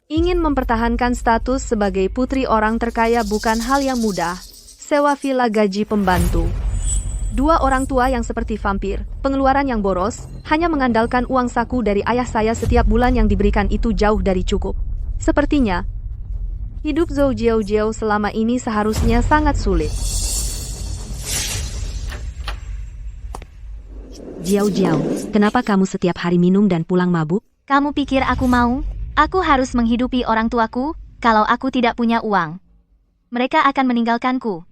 Ingin mempertahankan status sebagai putri orang terkaya bukan hal yang mudah. Sewa villa gaji pembantu. Dua orang tua yang seperti vampir, pengeluaran yang boros, hanya mengandalkan uang saku dari ayah saya setiap bulan yang diberikan itu jauh dari cukup. Sepertinya, hidup Zhou Jiao Jiao selama ini seharusnya sangat sulit. Jiao Jiao, kenapa kamu setiap hari minum dan pulang mabuk? Kamu pikir aku mau? Aku harus menghidupi orang tuaku, kalau aku tidak punya uang. Mereka akan meninggalkanku.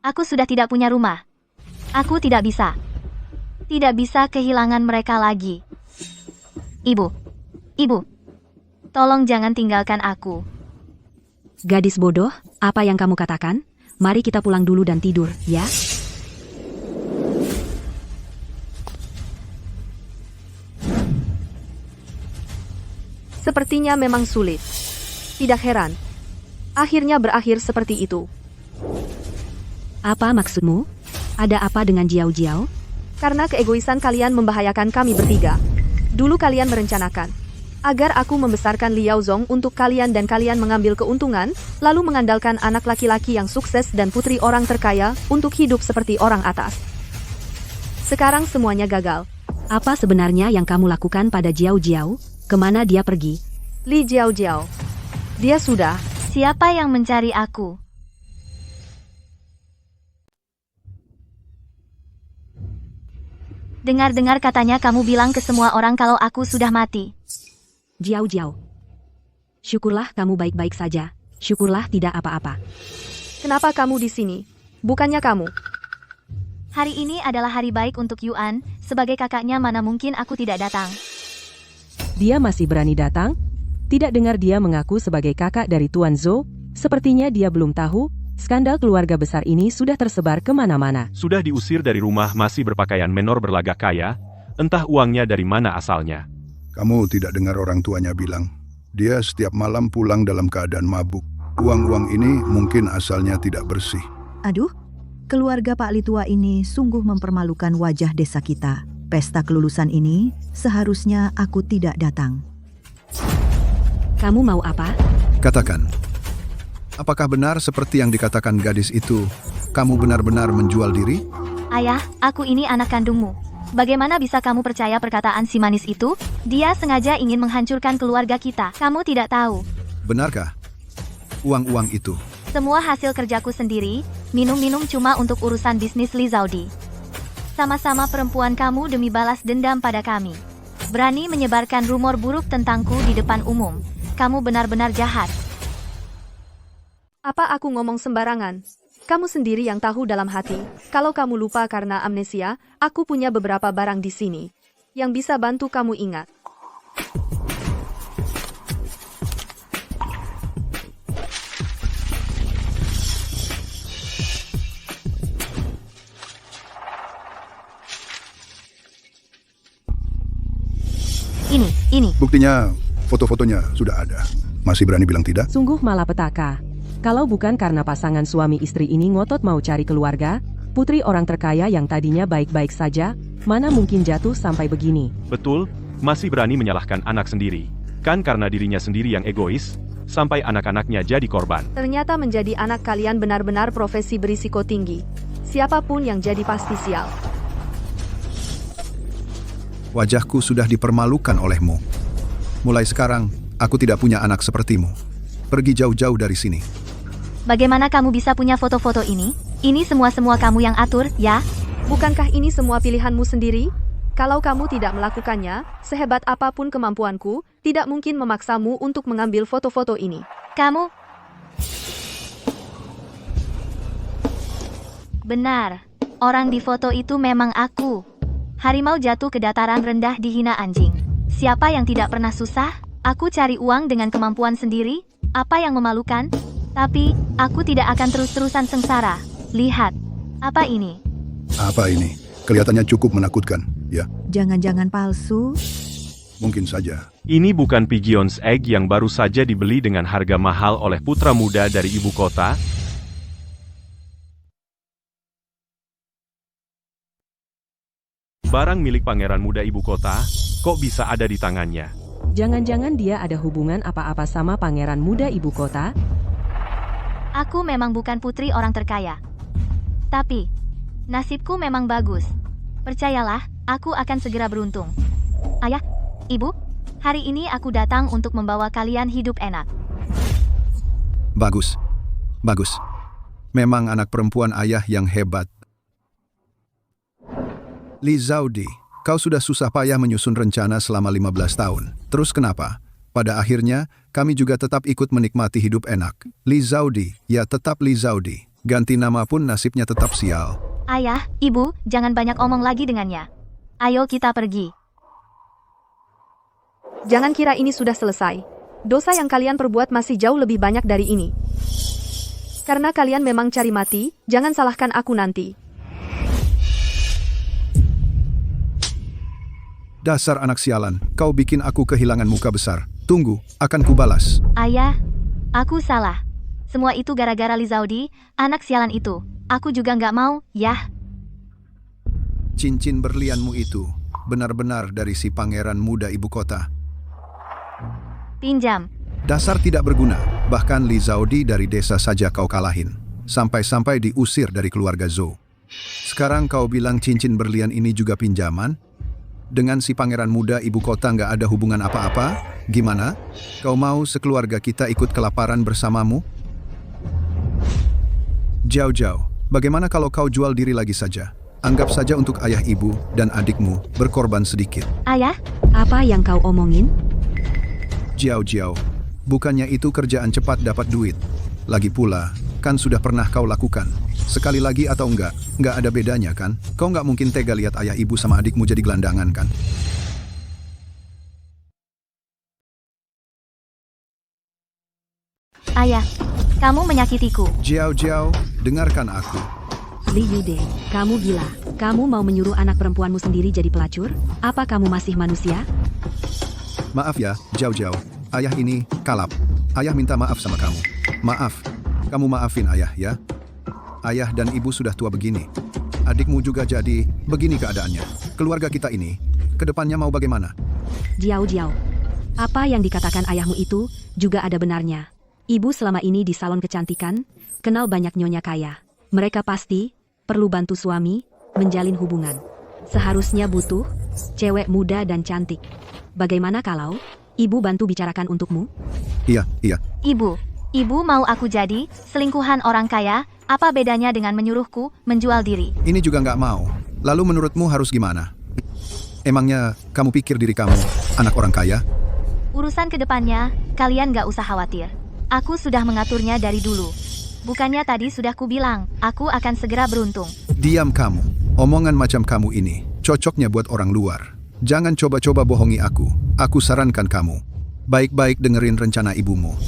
Aku sudah tidak punya rumah. Aku tidak bisa kehilangan mereka lagi. Ibu, tolong jangan tinggalkan aku. Gadis bodoh, apa yang kamu katakan? Mari kita pulang dulu dan tidur, ya? Sepertinya memang sulit. Tidak heran. Akhirnya berakhir seperti itu. Apa maksudmu? Ada apa dengan Jiao Jiao? Karena keegoisan kalian membahayakan kami bertiga. Dulu kalian merencanakan agar aku membesarkan Liao Zong untuk kalian dan kalian mengambil keuntungan, lalu mengandalkan anak laki-laki yang sukses dan putri orang terkaya untuk hidup seperti orang atas. Sekarang semuanya gagal. Apa sebenarnya yang kamu lakukan pada Jiao Jiao? Kemana dia pergi? Li Jiao Jiao. Dia sudah. Siapa yang mencari aku? Dengar-dengar katanya kamu bilang ke semua orang kalau aku sudah mati. Jiao Jiao. Syukurlah kamu baik-baik saja. Syukurlah tidak apa-apa. Kenapa kamu di sini? Bukannya kamu. Hari ini adalah hari baik untuk Yuan. Sebagai kakaknya mana mungkin aku tidak datang. Dia masih berani datang? Tidak dengar dia mengaku sebagai kakak dari Tuan Zhou? Sepertinya dia belum tahu. Skandal keluarga besar ini sudah tersebar kemana-mana. Sudah diusir dari rumah masih berpakaian menor berlagak kaya, entah uangnya dari mana asalnya. Kamu tidak dengar orang tuanya bilang, dia setiap malam pulang dalam keadaan mabuk. Uang-uang ini mungkin asalnya tidak bersih. Aduh, keluarga Pak Litua ini sungguh mempermalukan wajah desa kita. Pesta kelulusan ini seharusnya aku tidak datang. Kamu mau apa? Katakan, apakah benar seperti yang dikatakan gadis itu, kamu benar-benar menjual diri? Ayah, aku ini anak kandungmu. Bagaimana bisa kamu percaya perkataan si manis itu? Dia sengaja ingin menghancurkan keluarga kita. Kamu tidak tahu. Benarkah? Uang-uang itu? Semua hasil kerjaku sendiri, minum-minum cuma untuk urusan bisnis Li Zaudi. Sama-sama perempuan kamu demi balas dendam pada kami. Berani menyebarkan rumor buruk tentangku di depan umum. Kamu benar-benar jahat. Apa aku ngomong sembarangan? Kamu sendiri yang tahu dalam hati. Kalau kamu lupa karena amnesia, aku punya beberapa barang di sini yang bisa bantu kamu ingat. Ini. Buktinya, foto-fotonya sudah ada. Masih berani bilang tidak? Sungguh malapetaka. Kalau bukan karena pasangan suami istri ini ngotot mau cari keluarga, putri orang terkaya yang tadinya baik-baik saja, mana mungkin jatuh sampai begini. Betul, masih berani menyalahkan anak sendiri. Kan karena dirinya sendiri yang egois. sampai anak-anaknya jadi korban. Ternyata menjadi anak kalian benar-benar profesi berisiko tinggi. Siapapun yang jadi pasti sial. Wajahku sudah dipermalukan olehmu. Mulai sekarang, aku tidak punya anak sepertimu. Pergi jauh-jauh dari sini. Bagaimana kamu bisa punya foto-foto ini? Ini semua kamu yang atur, ya? Bukankah ini semua pilihanmu sendiri? Kalau kamu tidak melakukannya, sehebat apapun kemampuanku, tidak mungkin memaksamu untuk mengambil foto-foto ini. Kamu... Benar. Orang di foto itu memang aku. Harimau jatuh ke dataran rendah dihina anjing. Siapa yang tidak pernah susah? Aku cari uang dengan kemampuan sendiri. Apa yang memalukan? Tapi, aku tidak akan terus-terusan sengsara. Lihat. Apa ini? Apa ini? Kelihatannya cukup menakutkan, ya? Jangan-jangan palsu? Mungkin saja. Ini bukan Pigion's Egg yang baru saja dibeli dengan harga mahal oleh putra muda dari ibu kota? Barang milik pangeran muda ibu kota, kok bisa ada di tangannya? Jangan-jangan dia ada hubungan apa-apa sama pangeran muda ibu kota? Aku memang bukan putri orang terkaya. Tapi, nasibku memang bagus. Percayalah, aku akan segera beruntung. Ayah, ibu, hari ini aku datang untuk membawa kalian hidup enak. Bagus. Bagus. Memang anak perempuan ayah yang hebat. Li Zaudi, kau sudah susah payah menyusun rencana selama 15 tahun. Terus kenapa? Pada akhirnya, kami juga tetap ikut menikmati hidup enak. Li Zaudi, ya tetap Li Zaudi. Ganti nama pun nasibnya tetap sial. Ayah, ibu, jangan banyak omong lagi dengannya. Ayo kita pergi. Jangan kira ini sudah selesai. Dosa yang kalian perbuat masih jauh lebih banyak dari ini. Karena kalian memang cari mati, jangan salahkan aku nanti. Dasar anak sialan, kau bikin aku kehilangan muka besar. Tunggu, akan kubalas. Ayah, aku salah. Semua itu gara-gara Li Zaudi, anak sialan itu. Aku juga nggak mau, yah. Cincin berlianmu itu benar-benar dari si pangeran muda ibu kota. Pinjam. Dasar tidak berguna, bahkan Li Zaudi dari desa saja kau kalahin. Sampai-sampai diusir dari keluarga Zhou. Sekarang kau bilang cincin berlian ini juga pinjaman? Dengan si pangeran muda ibu kota nggak ada hubungan apa-apa? Gimana? Kau mau sekeluarga kita ikut kelaparan bersamamu? Jauh-jauh, bagaimana kalau kau jual diri lagi saja? Anggap saja untuk ayah ibu dan adikmu berkorban sedikit. Ayah? Apa yang kau omongin? Jauh-jauh, bukannya itu kerjaan cepat dapat duit. Lagi pula, kan sudah pernah kau lakukan. Sekali lagi atau enggak ada bedanya kan? Kau nggak mungkin tega lihat ayah ibu sama adikmu jadi gelandangan kan? Ayah, kamu menyakitiku. Jauh-jauh, dengarkan aku. Li Yude, kamu gila. Kamu mau menyuruh anak perempuanmu sendiri jadi pelacur? Apa kamu masih manusia? Maaf ya, jauh-jauh. Ayah ini kalap. Ayah minta maaf sama kamu. Maaf. Kamu maafin ayah ya. Ayah dan ibu sudah tua begini. Adikmu juga jadi begini keadaannya. Keluarga kita ini, kedepannya mau bagaimana? Jiao. Apa yang dikatakan ayahmu itu juga ada benarnya. Ibu selama ini di salon kecantikan, kenal banyak nyonya kaya. Mereka pasti perlu bantu suami menjalin hubungan. Seharusnya butuh cewek muda dan cantik. Bagaimana kalau ibu bantu bicarakan untukmu? Iya. Ibu mau aku jadi selingkuhan orang kaya? Apa bedanya dengan menyuruhku menjual diri? Ini juga nggak mau. Lalu menurutmu harus gimana? Emangnya kamu pikir diri kamu anak orang kaya? Urusan kedepannya, kalian nggak usah khawatir. Aku sudah mengaturnya dari dulu. Bukannya tadi sudah kubilang, aku akan segera beruntung. Diam kamu. Omongan macam kamu ini cocoknya buat orang luar. Jangan coba-coba bohongi aku. Aku sarankan kamu. Baik-baik dengerin rencana ibumu.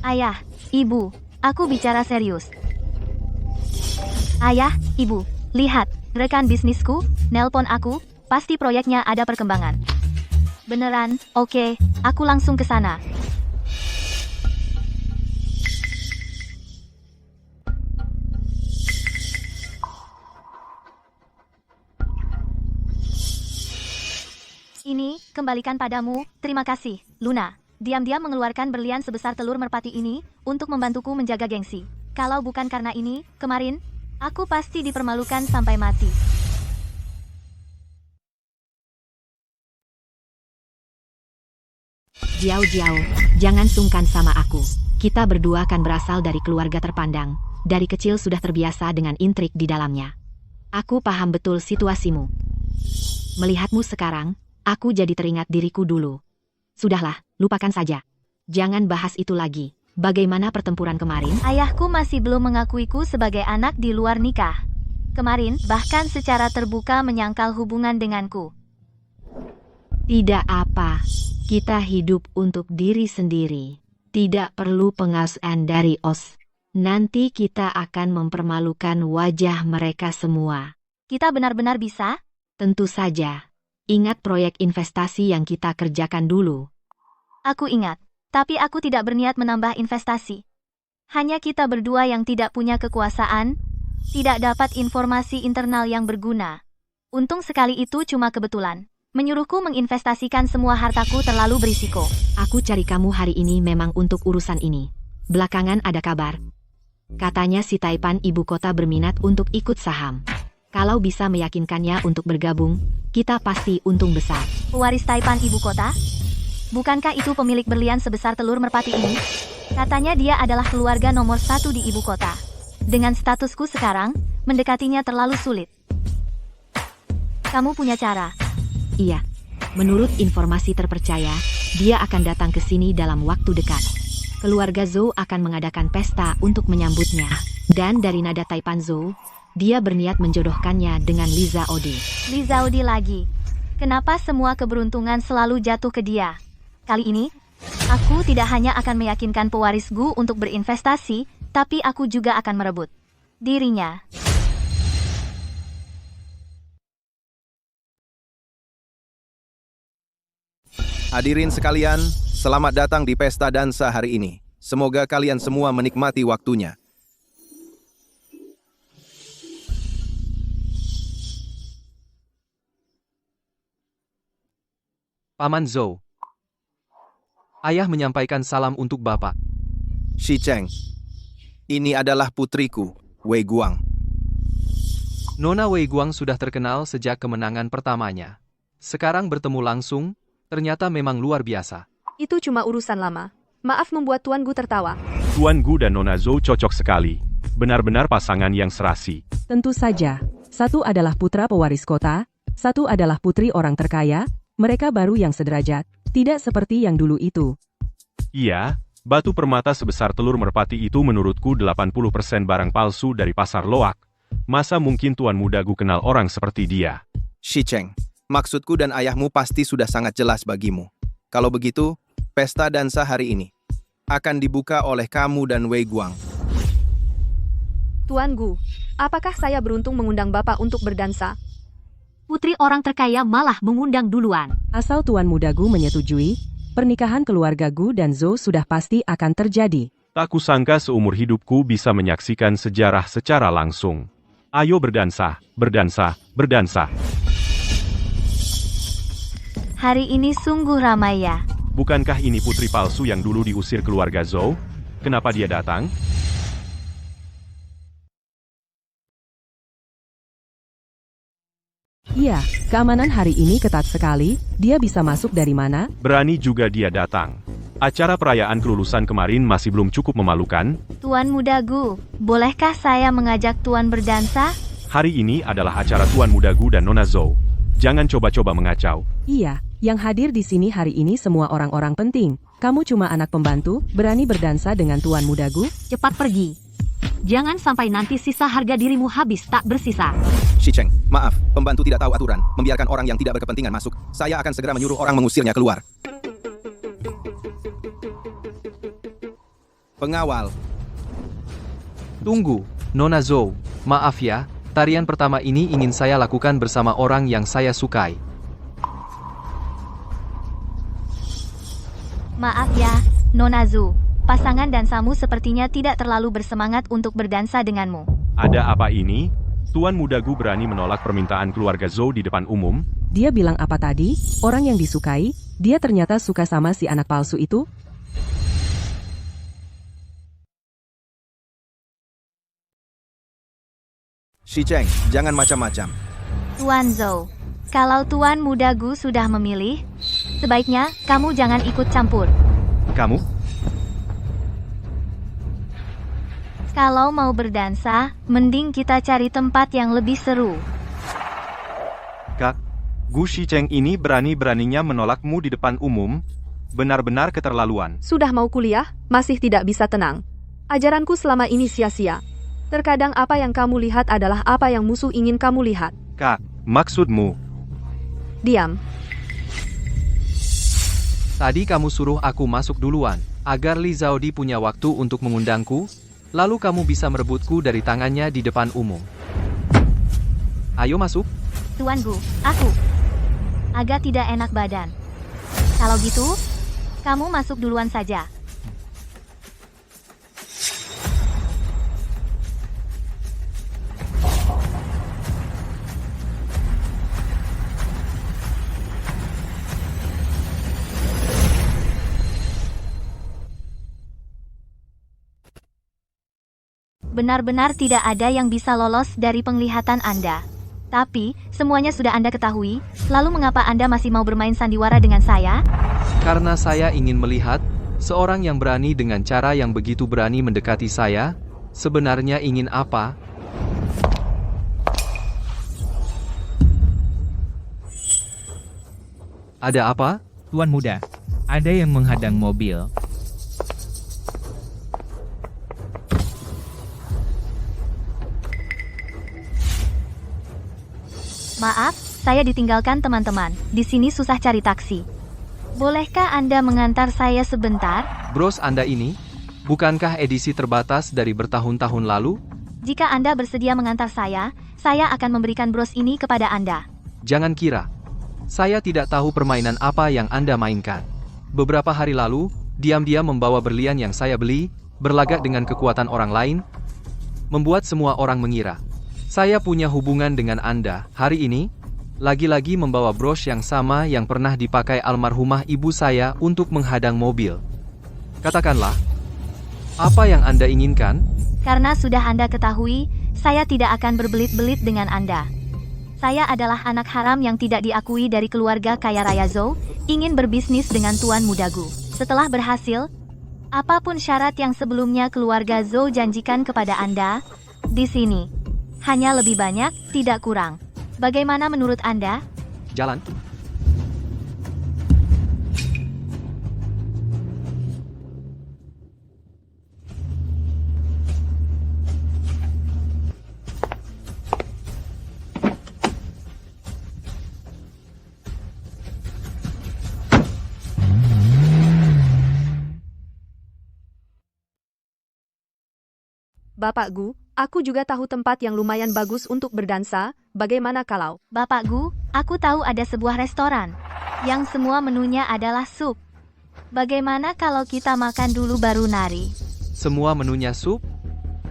Ayah, ibu, aku bicara serius. Ayah, ibu, lihat, rekan bisnisku, nelpon aku, pasti proyeknya ada perkembangan. Beneran? Oke, aku langsung ke sana. Ini, kembalikan padamu, terima kasih, Luna. diam-diam mengeluarkan berlian sebesar telur merpati ini untuk membantuku menjaga gengsi. Kalau bukan karena ini, kemarin, aku pasti dipermalukan sampai mati. Jiao, jangan sungkan sama aku. Kita berdua kan berasal dari keluarga terpandang. Dari kecil sudah terbiasa dengan intrik di dalamnya. Aku paham betul situasimu. Melihatmu sekarang, aku jadi teringat diriku dulu. Sudahlah, lupakan saja. Jangan bahas itu lagi. Bagaimana pertempuran kemarin? Ayahku masih belum mengakuiku sebagai anak di luar nikah. Kemarin, bahkan secara terbuka menyangkal hubungan denganku. Tidak apa. Kita hidup untuk diri sendiri. Tidak perlu pengasuhan dari OS. Nanti kita akan mempermalukan wajah mereka semua. Kita benar-benar bisa? Tentu saja. Ingat proyek investasi yang kita kerjakan dulu. Aku ingat, tapi aku tidak berniat menambah investasi. Hanya kita berdua yang tidak punya kekuasaan, tidak dapat informasi internal yang berguna. Untung sekali itu cuma kebetulan. Menyuruhku menginvestasikan semua hartaku terlalu berisiko. Aku cari kamu hari ini memang untuk urusan ini. Belakangan ada kabar. Katanya si Taipan ibu kota berminat untuk ikut saham. Kalau bisa meyakinkannya untuk bergabung, kita pasti untung besar. Pewaris Taipan ibu kota? Bukankah itu pemilik berlian sebesar telur merpati ini? Katanya dia adalah keluarga nomor 1 di ibu kota. Dengan statusku sekarang, mendekatinya terlalu sulit. Kamu punya cara? Iya. Menurut informasi terpercaya, dia akan datang ke sini dalam waktu dekat. Keluarga Zhou akan mengadakan pesta untuk menyambutnya. Dan dari nada Taipan Zhou, dia berniat menjodohkannya dengan Li Zaodi. Li Zaodi lagi. Kenapa semua keberuntungan selalu jatuh ke dia? Kali ini, aku tidak hanya akan meyakinkan pewaris Gu untuk berinvestasi, tapi aku juga akan merebut dirinya. Hadirin sekalian, selamat datang di pesta dansa hari ini. Semoga kalian semua menikmati waktunya. Paman Zhou. Ayah menyampaikan salam untuk Bapak. Shi Cheng, ini adalah putriku, Wei Guang. Nona Wei Guang sudah terkenal sejak kemenangan pertamanya. Sekarang bertemu langsung, ternyata memang luar biasa. Itu cuma urusan lama. Maaf membuat Tuan Gu tertawa. Tuan Gu dan Nona Zhou cocok sekali. Benar-benar pasangan yang serasi. Tentu saja. Satu adalah putra pewaris kota, satu adalah putri orang terkaya, mereka baru yang sederajat, tidak seperti yang dulu itu. Iya, batu permata sebesar telur merpati itu menurutku 80% barang palsu dari pasar loak. Masa mungkin Tuan Muda Gu kenal orang seperti dia? Shi Cheng, maksudku dan ayahmu pasti sudah sangat jelas bagimu. Kalau begitu, pesta dansa hari ini akan dibuka oleh kamu dan Wei Guang. Tuan Gu, apakah saya beruntung mengundang Bapak untuk berdansa? Putri orang terkaya malah mengundang duluan. Asal Tuan Muda Gu menyetujui, pernikahan keluarga Gu dan Zhou sudah pasti akan terjadi. Tak kusangka seumur hidupku bisa menyaksikan sejarah secara langsung. Ayo berdansa, berdansa, berdansa. Hari ini sungguh ramai ya. Bukankah ini putri palsu yang dulu diusir keluarga Zhou? Kenapa dia datang? Iya, keamanan hari ini ketat sekali, dia bisa masuk dari mana? Berani juga dia datang. Acara perayaan kelulusan kemarin masih belum cukup memalukan? Tuan Muda Gu, bolehkah saya mengajak Tuan berdansa? Hari ini adalah acara Tuan Muda Gu dan Nona Zhou. Jangan coba-coba mengacau. Iya, yang hadir di sini hari ini semua orang-orang penting. Kamu cuma anak pembantu, berani berdansa dengan Tuan Muda Gu? Cepat pergi. Jangan sampai nanti sisa harga dirimu habis tak bersisa. Shi Cheng, maaf, pembantu tidak tahu aturan, membiarkan orang yang tidak berkepentingan masuk. Saya akan segera menyuruh orang mengusirnya keluar. Pengawal. Tunggu, Nona Zhou. Maaf ya, tarian pertama ini ingin saya lakukan bersama orang yang saya sukai. Maaf ya, Nona Zhou. Pasangan dansamu sepertinya tidak terlalu bersemangat untuk berdansa denganmu. Ada apa ini? Tuan Muda Gu berani menolak permintaan keluarga Zhou di depan umum? Dia bilang apa tadi? Orang yang disukai, dia ternyata suka sama si anak palsu itu? Shicheng, jangan macam-macam. Tuan Zhou, kalau Tuan Muda Gu sudah memilih, sebaiknya kamu jangan ikut campur. Kamu? Kalau mau berdansa, mending kita cari tempat yang lebih seru. Kak, Gu Shicheng ini berani-beraninya menolakmu di depan umum. Benar-benar keterlaluan. Sudah mau kuliah, masih tidak bisa tenang. Ajaranku selama ini sia-sia. Terkadang apa yang kamu lihat adalah apa yang musuh ingin kamu lihat. Kak, maksudmu? Diam. Tadi kamu suruh aku masuk duluan, agar Li Zaudi punya waktu untuk mengundangku, lalu kamu bisa merebutku dari tangannya di depan umum. Ayo masuk. Tuan Gu, aku agak tidak enak badan. Kalau gitu, kamu masuk duluan saja. Benar-benar tidak ada yang bisa lolos dari penglihatan Anda. Tapi, semuanya sudah Anda ketahui, lalu mengapa Anda masih mau bermain sandiwara dengan saya? Karena saya ingin melihat, seorang yang berani dengan cara yang begitu berani mendekati saya, sebenarnya ingin apa? Ada apa? Tuan Muda, ada yang menghadang mobil. Maaf, saya ditinggalkan teman-teman. Di sini susah cari taksi. Bolehkah Anda mengantar saya sebentar? Bros Anda ini, bukankah edisi terbatas dari bertahun-tahun lalu? Jika Anda bersedia mengantar saya akan memberikan bros ini kepada Anda. Jangan kira. Saya tidak tahu permainan apa yang Anda mainkan. Beberapa hari lalu, diam-diam membawa berlian yang saya beli, berlagak dengan kekuatan orang lain, membuat semua orang mengira saya punya hubungan dengan Anda. Hari ini, lagi-lagi membawa bros yang sama yang pernah dipakai almarhumah ibu saya untuk menghadang mobil. Katakanlah, apa yang Anda inginkan? Karena sudah Anda ketahui, saya tidak akan berbelit-belit dengan Anda. Saya adalah anak haram yang tidak diakui dari keluarga kaya raya Zhou, ingin berbisnis dengan Tuan Muda Gu. Setelah berhasil, apapun syarat yang sebelumnya keluarga Zhou janjikan kepada Anda, di sini hanya lebih banyak, tidak kurang. Bagaimana menurut Anda? Jalan. Bapak Gu, aku juga tahu tempat yang lumayan bagus untuk berdansa. Bagaimana kalau? Bapak Gu, aku tahu ada sebuah restoran yang semua menunya adalah sup. Bagaimana kalau kita makan dulu baru nari? Semua menunya sup?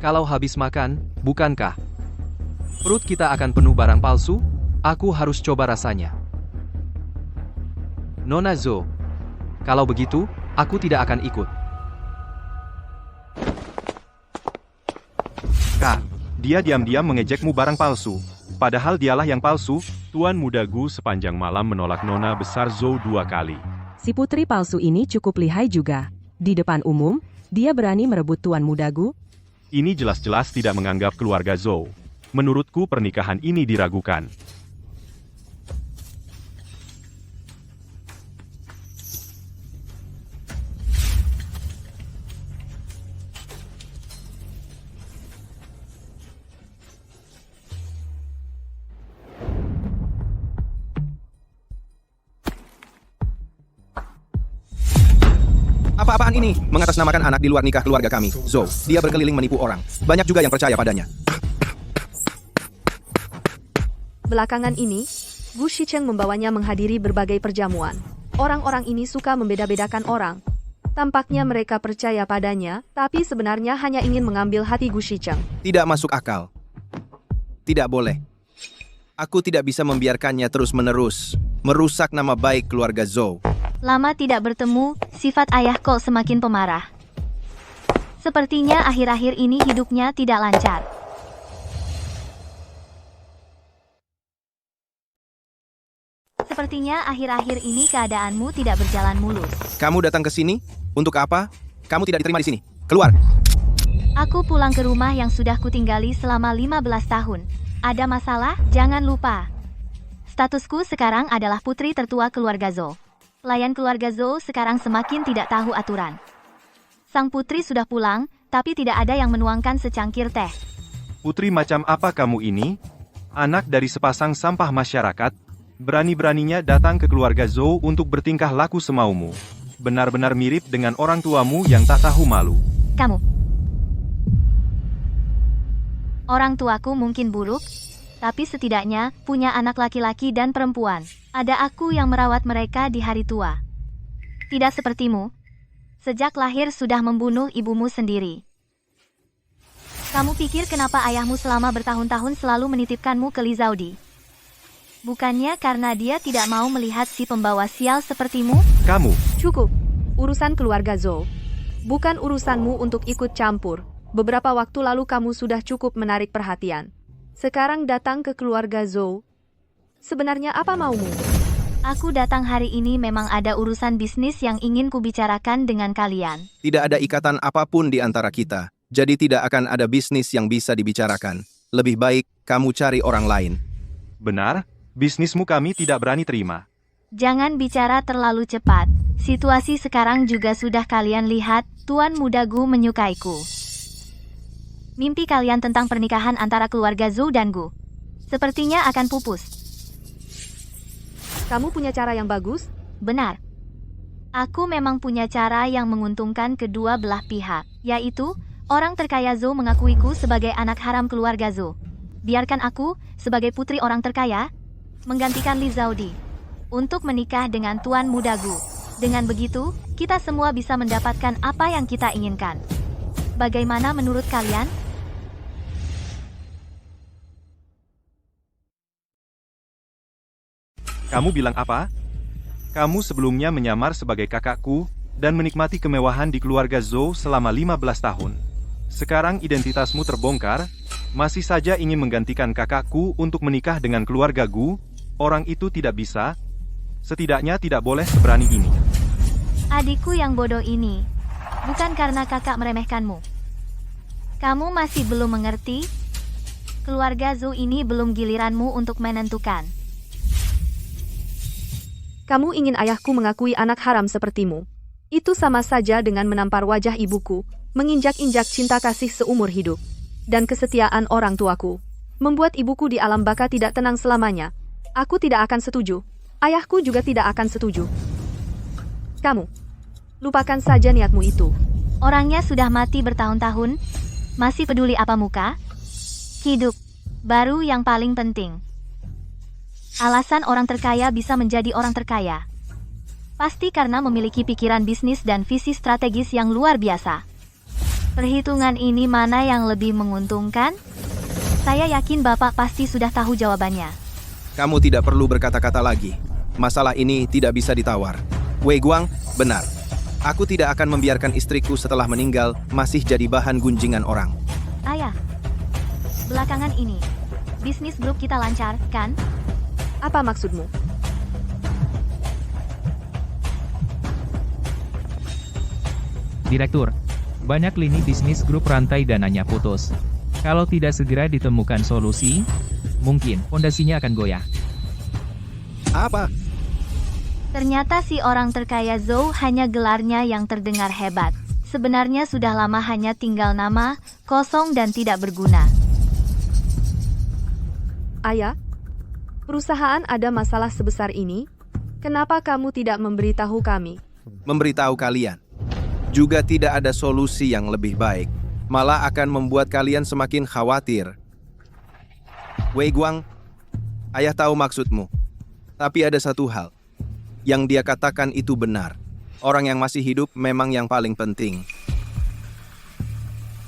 Kalau habis makan, bukankah perut kita akan penuh barang palsu? Aku harus coba rasanya. Nona Zhou, kalau begitu, aku tidak akan ikut. Kak, dia diam-diam mengejekmu barang palsu. Padahal dialah yang palsu. Tuan Muda Gu sepanjang malam menolak Nona besar Zhou 2 kali. Si putri palsu ini cukup lihai juga. Di depan umum, dia berani merebut Tuan Muda Gu. Ini jelas-jelas tidak menganggap keluarga Zhou. Menurutku pernikahan ini diragukan. Apa-apaan ini? Mengatasnamakan anak di luar nikah keluarga kami, Zhou. Dia berkeliling menipu orang. Banyak juga yang percaya padanya. Belakangan ini, Gu Shicheng membawanya menghadiri berbagai perjamuan. Orang-orang ini suka membeda-bedakan orang. Tampaknya mereka percaya padanya, tapi sebenarnya hanya ingin mengambil hati Gu Shicheng. Tidak masuk akal. Tidak boleh. Aku tidak bisa membiarkannya terus-menerus merusak nama baik keluarga Zhou. Lama tidak bertemu, sifat ayah kok semakin pemarah. Sepertinya akhir-akhir ini hidupnya tidak lancar. Sepertinya akhir-akhir ini keadaanmu tidak berjalan mulus. Kamu datang ke sini? Untuk apa? Kamu tidak diterima di sini. Keluar! Aku pulang ke rumah yang sudah kutinggali selama 15 tahun. Ada masalah? Jangan lupa. Statusku sekarang adalah putri tertua keluarga Zhou. Pelayan keluarga Zhou sekarang semakin tidak tahu aturan. Sang putri sudah pulang, tapi tidak ada yang menuangkan secangkir teh. Putri macam apa kamu ini? Anak dari sepasang sampah masyarakat? Berani-beraninya datang ke keluarga Zhou untuk bertingkah laku semaumu. Benar-benar mirip dengan orang tuamu yang tak tahu malu. Kamu. Orang tuaku mungkin buruk, tapi setidaknya punya anak laki-laki dan perempuan. Ada aku yang merawat mereka di hari tua. Tidak sepertimu. Sejak lahir sudah membunuh ibumu sendiri. Kamu pikir kenapa ayahmu selama bertahun-tahun selalu menitipkanmu ke Li Zaudi? Bukannya karena dia tidak mau melihat si pembawa sial sepertimu? Kamu. Cukup. Urusan keluarga Zhou. Bukan urusanmu untuk ikut campur. Beberapa waktu lalu kamu sudah cukup menarik perhatian. Sekarang datang ke keluarga Zhou. Sebenarnya apa maumu? Aku datang hari ini memang ada urusan bisnis yang ingin kubicarakan dengan kalian. Tidak ada ikatan apapun di antara kita. Jadi tidak akan ada bisnis yang bisa dibicarakan. Lebih baik kamu cari orang lain. Benar, bisnismu kami tidak berani terima. Jangan bicara terlalu cepat. Situasi sekarang juga sudah kalian lihat, Tuan Muda Gu menyukaiku. Mimpi kalian tentang pernikahan antara keluarga Zhou dan Gu sepertinya akan pupus. Kamu punya cara yang bagus? Benar. Aku memang punya cara yang menguntungkan kedua belah pihak, yaitu orang terkaya Zhou mengakuiku sebagai anak haram keluarga Zhou. Biarkan aku, sebagai putri orang terkaya, menggantikan Li Zaudi untuk menikah dengan Tuan Muda Gu. Dengan begitu, kita semua bisa mendapatkan apa yang kita inginkan. Bagaimana menurut kalian? Kamu bilang apa? Kamu sebelumnya menyamar sebagai kakakku dan menikmati kemewahan di keluarga Zhou selama 15 tahun. Sekarang identitasmu terbongkar, masih saja ingin menggantikan kakakku untuk menikah dengan keluarga Gu. Orang itu tidak bisa. Setidaknya tidak boleh seberani ini. Adikku yang bodoh ini, bukan karena kakak meremehkanmu. Kamu masih belum mengerti? Keluarga Zhou ini belum giliranmu untuk menentukan. Kamu ingin ayahku mengakui anak haram sepertimu. Itu sama saja dengan menampar wajah ibuku, menginjak-injak cinta kasih seumur hidup, dan kesetiaan orang tuaku. Membuat ibuku di alam baka tidak tenang selamanya. Aku tidak akan setuju. Ayahku juga tidak akan setuju. Kamu, lupakan saja niatmu itu. Orangnya sudah mati bertahun-tahun, masih peduli apa muka? Hidup, baru yang paling penting. Alasan orang terkaya bisa menjadi orang terkaya. Pasti karena memiliki pikiran bisnis dan visi strategis yang luar biasa. Perhitungan ini mana yang lebih menguntungkan? Saya yakin Bapak pasti sudah tahu jawabannya. Kamu tidak perlu berkata-kata lagi. Masalah ini tidak bisa ditawar. Wei Guang, benar. Aku tidak akan membiarkan istriku setelah meninggal masih jadi bahan gunjingan orang. Ayah, belakangan ini, bisnis grup kita lancar, kan? Apa maksudmu? Direktur, banyak lini bisnis grup rantai dananya putus. Kalau tidak segera ditemukan solusi, mungkin fondasinya akan goyah. Apa? Ternyata si orang terkaya Zhou hanya gelarnya yang terdengar hebat. Sebenarnya sudah lama hanya tinggal nama, kosong dan tidak berguna. Ayah, perusahaan ada masalah sebesar ini? Kenapa kamu tidak memberitahu kami? Memberitahu kalian. Juga tidak ada solusi yang lebih baik. Malah akan membuat kalian semakin khawatir. Wei Guang, ayah tahu maksudmu. Tapi ada satu hal. Yang dia katakan itu benar. Orang yang masih hidup memang yang paling penting.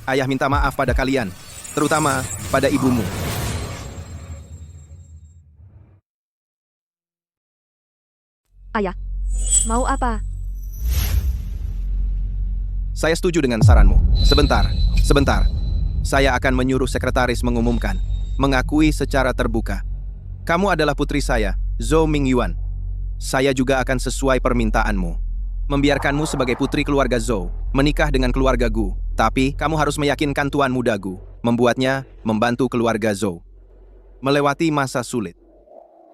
Ayah minta maaf pada kalian, terutama pada ibumu. Ayah, mau apa? Saya setuju dengan saranmu. Sebentar. Saya akan menyuruh sekretaris mengumumkan, mengakui secara terbuka. Kamu adalah putri saya, Zhou Mingyuan. Saya juga akan sesuai permintaanmu. Membiarkanmu sebagai putri keluarga Zhou, menikah dengan keluarga Gu. Tapi, kamu harus meyakinkan tuan muda Gu, membuatnya membantu keluarga Zhou melewati masa sulit.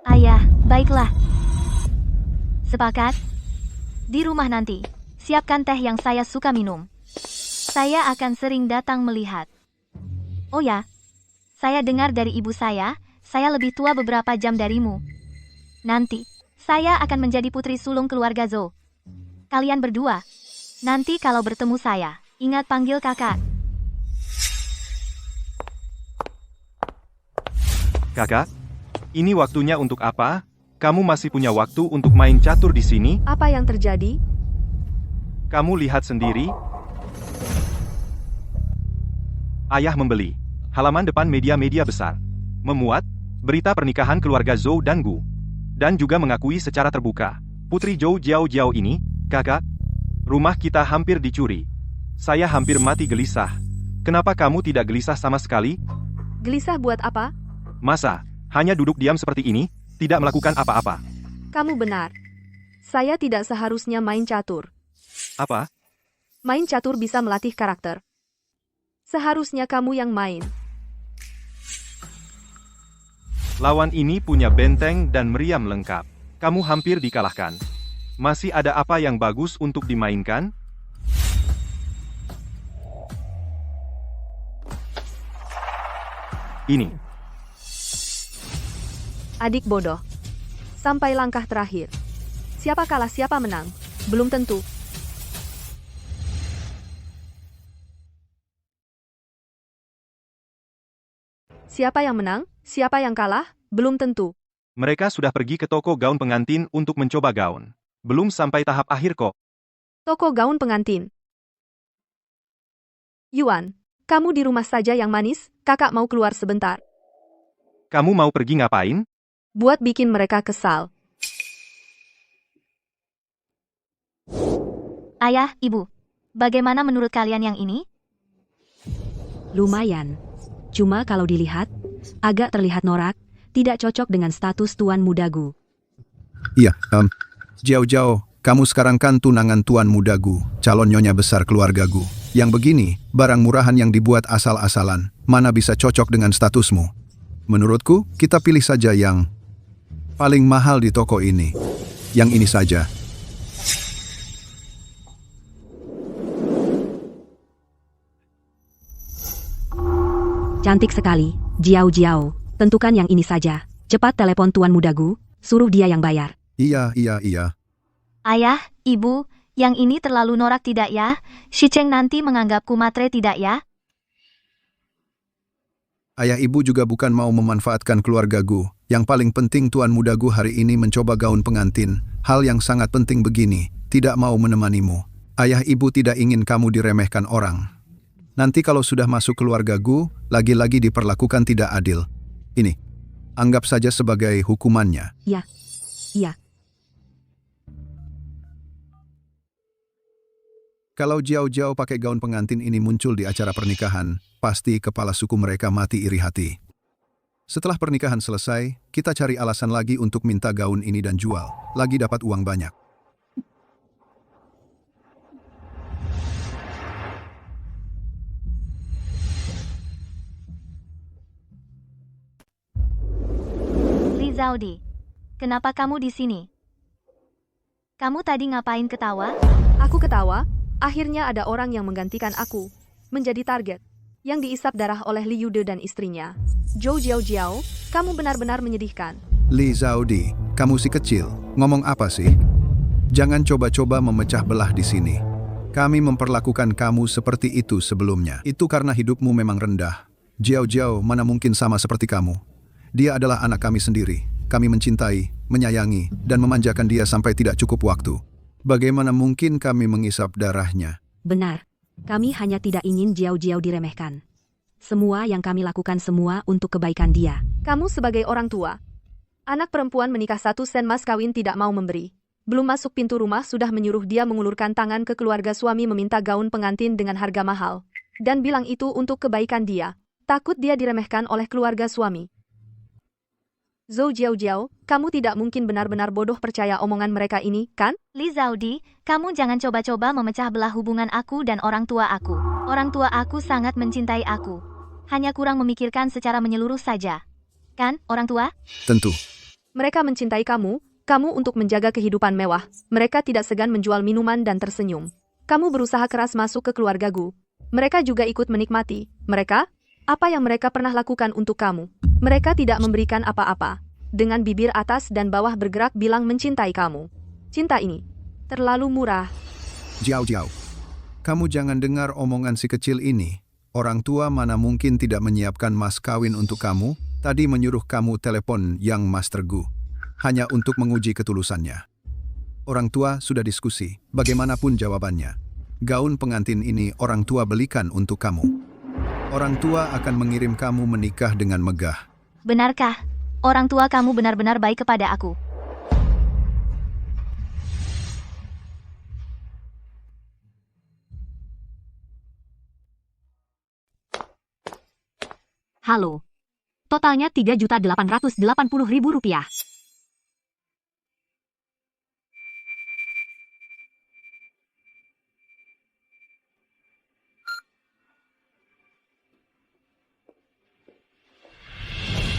Ayah, baiklah. Sepakat? Di rumah nanti, siapkan teh yang saya suka minum. Saya akan sering datang melihat. Oh ya, saya dengar dari ibu saya lebih tua beberapa jam darimu. Nanti, saya akan menjadi putri sulung keluarga Zhou. Kalian berdua, nanti kalau bertemu saya, ingat panggil kakak. Kakak, ini waktunya untuk apa? Kamu masih punya waktu untuk main catur di sini? Apa yang terjadi? Kamu lihat sendiri. Ayah membeli halaman depan media-media besar, memuat berita pernikahan keluarga Zhou dan Gu, dan juga mengakui secara terbuka, putri Zhou Jiao ini, kakak, rumah kita hampir dicuri. Saya hampir mati gelisah. Kenapa kamu tidak gelisah sama sekali? Gelisah buat apa? Masa hanya duduk diam seperti ini, tidak melakukan apa-apa? Kamu benar. Saya tidak seharusnya main catur. Apa? Main catur bisa melatih karakter. Seharusnya kamu yang main. Lawan ini punya benteng dan meriam lengkap. Kamu hampir dikalahkan. Masih ada apa yang bagus untuk dimainkan? Ini. Adik bodoh. Sampai langkah terakhir. Siapa kalah siapa menang? Belum tentu. Siapa yang menang? Siapa yang kalah? Belum tentu. Mereka sudah pergi ke toko gaun pengantin untuk mencoba gaun. Belum sampai tahap akhir kok. Toko gaun pengantin. Yuan, kamu di rumah saja yang manis, kakak mau keluar sebentar. Kamu mau pergi ngapain? Buat bikin mereka kesal. Ayah, ibu, bagaimana menurut kalian yang ini? Lumayan. Cuma kalau dilihat, agak terlihat norak, tidak cocok dengan status tuan muda Gu. Iya, Jiao, kamu sekarang kan tunangan tuan muda Gu, calon nyonya besar keluarga Gu. Yang begini, barang murahan yang dibuat asal-asalan, mana bisa cocok dengan statusmu? Menurutku, kita pilih saja yang paling mahal di toko ini. Yang ini saja. Cantik sekali, Jiao. Tentukan yang ini saja. Cepat telepon tuan muda Gu, suruh dia yang bayar. Iya. Ayah, ibu, yang ini terlalu norak tidak ya? Si Cheng nanti menganggapku matre tidak ya? Ayah ibu juga bukan mau memanfaatkan keluarga Gu. Yang paling penting tuan muda Gu hari ini mencoba gaun pengantin. Hal yang sangat penting begini, tidak mau menemanimu. Ayah ibu tidak ingin kamu diremehkan orang. Nanti kalau sudah masuk keluarga Gu, lagi-lagi diperlakukan tidak adil. Ini, anggap saja sebagai hukumannya. Iya. Kalau Jiao pakai gaun pengantin ini muncul di acara pernikahan, pasti kepala suku mereka mati iri hati. Setelah pernikahan selesai, kita cari alasan lagi untuk minta gaun ini dan jual. Lagi dapat uang banyak. Li Zaudi, kenapa kamu di sini? Kamu tadi ngapain ketawa? Aku ketawa, akhirnya ada orang yang menggantikan aku. Menjadi target. Yang diisap darah oleh Li Yude dan istrinya. Zhou Jiao, kamu benar-benar menyedihkan. Li Zaudi, kamu si kecil, ngomong apa sih? Jangan coba-coba memecah belah di sini. Kami memperlakukan kamu seperti itu sebelumnya. Itu karena hidupmu memang rendah. Jiao, mana mungkin sama seperti kamu. Dia adalah anak kami sendiri. Kami mencintai, menyayangi, dan memanjakan dia sampai tidak cukup waktu. Bagaimana mungkin kami mengisap darahnya? Benar. Kami hanya tidak ingin Jiao diremehkan. Semua yang kami lakukan semua untuk kebaikan dia. Kamu sebagai orang tua. Anak perempuan menikah 1 sen mas kawin tidak mau memberi. Belum masuk pintu rumah sudah menyuruh dia mengulurkan tangan ke keluarga suami meminta gaun pengantin dengan harga mahal. Dan bilang itu untuk kebaikan dia. Takut dia diremehkan oleh keluarga suami. Zhou Jiao, kamu tidak mungkin benar-benar bodoh percaya omongan mereka ini, kan? Li Zaudi, kamu jangan coba-coba memecah belah hubungan aku dan orang tua aku. Orang tua aku sangat mencintai aku. Hanya kurang memikirkan secara menyeluruh saja. Kan, orang tua? Tentu. Mereka mencintai kamu untuk menjaga kehidupan mewah. Mereka tidak segan menjual minuman dan tersenyum. Kamu berusaha keras masuk ke keluargaku. Mereka juga ikut menikmati. Mereka? Apa yang mereka pernah lakukan untuk kamu? Mereka tidak memberikan apa-apa. Dengan bibir atas dan bawah bergerak bilang mencintai kamu. Cinta ini terlalu murah. Jiao. Kamu jangan dengar omongan si kecil ini. Orang tua mana mungkin tidak menyiapkan mas kawin untuk kamu, tadi menyuruh kamu telepon Yang Master Gu. Hanya untuk menguji ketulusannya. Orang tua sudah diskusi, bagaimanapun jawabannya. Gaun pengantin ini orang tua belikan untuk kamu. Orang tua akan mengirim kamu menikah dengan megah. Benarkah? Orang tua kamu benar-benar baik kepada aku. Halo. Totalnya 3.880.000 rupiah.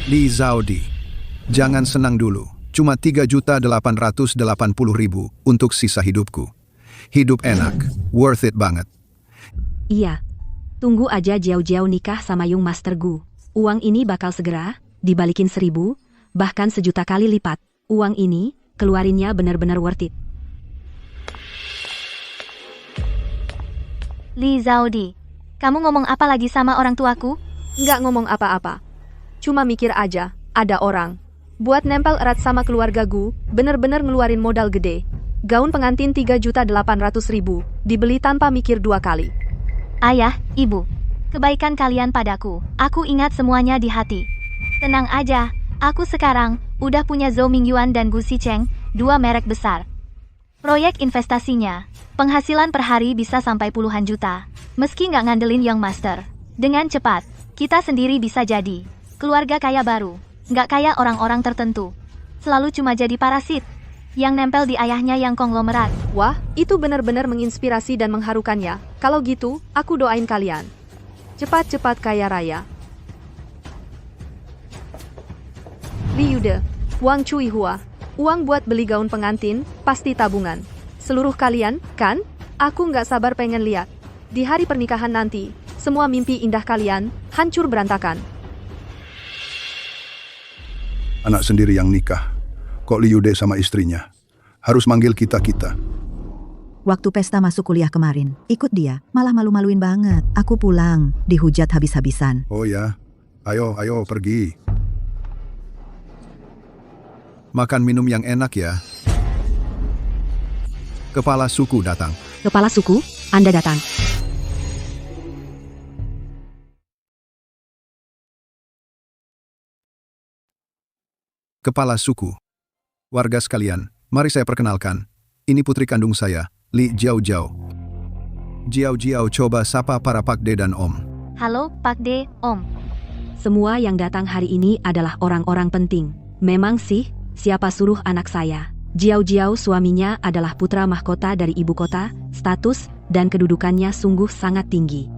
Li Zaudi, jangan senang dulu. Cuma 3.880.000 untuk sisa hidupku. Hidup enak, worth it banget. Iya. Tunggu aja Jiao nikah sama Yung Master Gu. Uang ini bakal segera dibalikin 1.000, bahkan 1.000.000 kali lipat. Uang ini, keluarinnya benar-benar worth it. Li Zaudi, kamu ngomong apa lagi sama orang tuaku? Nggak ngomong apa-apa. Cuma mikir aja, ada orang buat nempel erat sama keluarga Gu, bener-bener ngeluarin modal gede. Gaun pengantin 3.800.000, dibeli tanpa mikir 2 kali. Ayah, ibu, kebaikan kalian padaku, aku ingat semuanya di hati. Tenang aja, aku sekarang udah punya Zhou Mingyuan dan Gu Xicheng, 2 merek besar. Proyek investasinya, penghasilan per hari bisa sampai puluhan juta, meski nggak ngandelin Young Master. Dengan cepat, kita sendiri bisa jadi keluarga kaya baru, nggak kaya orang-orang tertentu. Selalu cuma jadi parasit, yang nempel di ayahnya yang konglomerat. Wah, itu benar-benar menginspirasi dan mengharukannya. Kalau gitu, aku doain kalian cepat-cepat kaya raya. Li Yude, Wang Cuihua, uang buat beli gaun pengantin, pasti tabungan. Seluruh kalian, kan? Aku nggak sabar pengen lihat. Di hari pernikahan nanti, semua mimpi indah kalian hancur berantakan. Anak sendiri yang nikah. Kok Li Yude sama istrinya? Harus manggil kita-kita. Waktu pesta masuk kuliah kemarin, ikut dia, malah malu-maluin banget. Aku pulang, dihujat habis-habisan. Oh ya, ayo pergi. Makan minum yang enak ya. Kepala suku datang. Kepala suku, Anda datang. Kepala suku. Warga sekalian, mari saya perkenalkan. Ini putri kandung saya, Li Jiao. Jiao, coba sapa para Pak De dan Om. Halo, Pak De, Om. Semua yang datang hari ini adalah orang-orang penting. Memang sih, siapa suruh anak saya? Jiao suaminya adalah putra mahkota dari ibu kota, status dan kedudukannya sungguh sangat tinggi.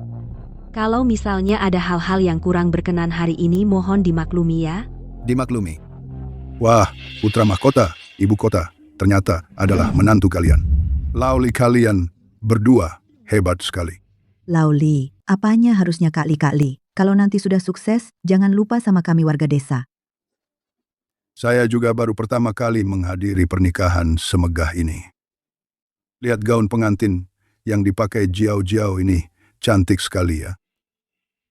Kalau misalnya ada hal-hal yang kurang berkenan hari ini mohon dimaklumi ya. Dimaklumi. Wah, putra mahkota, ibu kota, ternyata adalah menantu kalian. Lauli kalian berdua hebat sekali. Lauli, apanya harusnya Kak Li? Kalau nanti sudah sukses, jangan lupa sama kami warga desa. Saya juga baru pertama kali menghadiri pernikahan semegah ini. Lihat gaun pengantin yang dipakai Jiao ini, cantik sekali ya.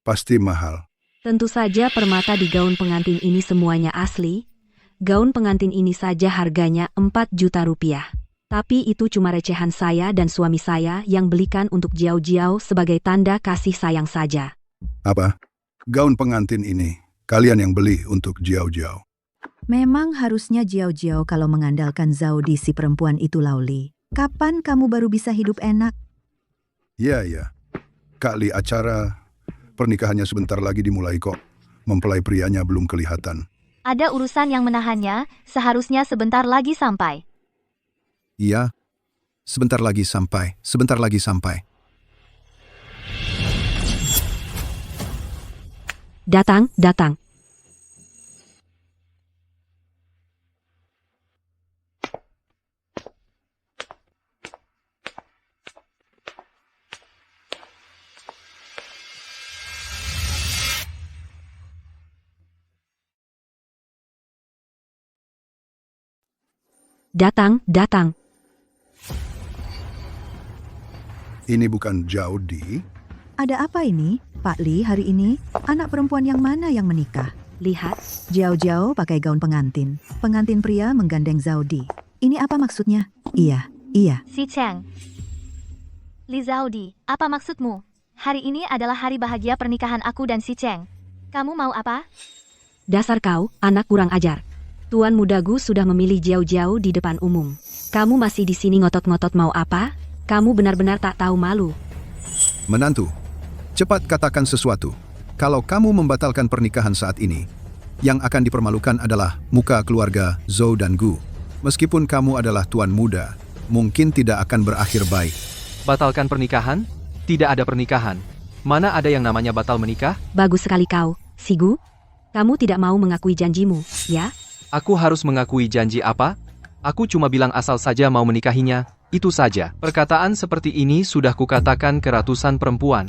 Pasti mahal. Tentu saja permata di gaun pengantin ini semuanya asli. Gaun pengantin ini saja harganya 4 juta rupiah. Tapi itu cuma recehan saya dan suami saya yang belikan untuk Jiao sebagai tanda kasih sayang saja. Apa? Gaun pengantin ini, kalian yang beli untuk Jiao? Memang harusnya Jiao kalau mengandalkan Zhao Di si perempuan itu Lauli. Kapan kamu baru bisa hidup enak? Ya. Kak Li, acara pernikahannya sebentar lagi dimulai kok. Mempelai prianya belum kelihatan. Ada urusan yang menahannya, seharusnya sebentar lagi sampai. Iya, sebentar lagi sampai. Datang. Datang. Ini bukan Zhao Di. Ada apa ini, Pak Li hari ini? Anak perempuan yang mana yang menikah? Lihat, Jiao pakai gaun pengantin. Pengantin pria menggandeng Zhao Di. Ini apa maksudnya? Iya. Si Cheng. Li Zaudi, apa maksudmu? Hari ini adalah hari bahagia pernikahan aku dan si Cheng. Kamu mau apa? Dasar kau, anak kurang ajar. Tuan Muda Gu sudah memilih Jiao di depan umum. Kamu masih di sini ngotot-ngotot mau apa? Kamu benar-benar tak tahu malu. Menantu, cepat katakan sesuatu. Kalau kamu membatalkan pernikahan saat ini, yang akan dipermalukan adalah muka keluarga Zhou dan Gu. Meskipun kamu adalah tuan muda, mungkin tidak akan berakhir baik. Batalkan pernikahan? Tidak ada pernikahan. Mana ada yang namanya batal menikah? Bagus sekali kau, si Gu. Kamu tidak mau mengakui janjimu, ya? Aku harus mengakui janji apa? Aku cuma bilang asal saja mau menikahinya, itu saja. Perkataan seperti ini sudah kukatakan ke ratusan perempuan.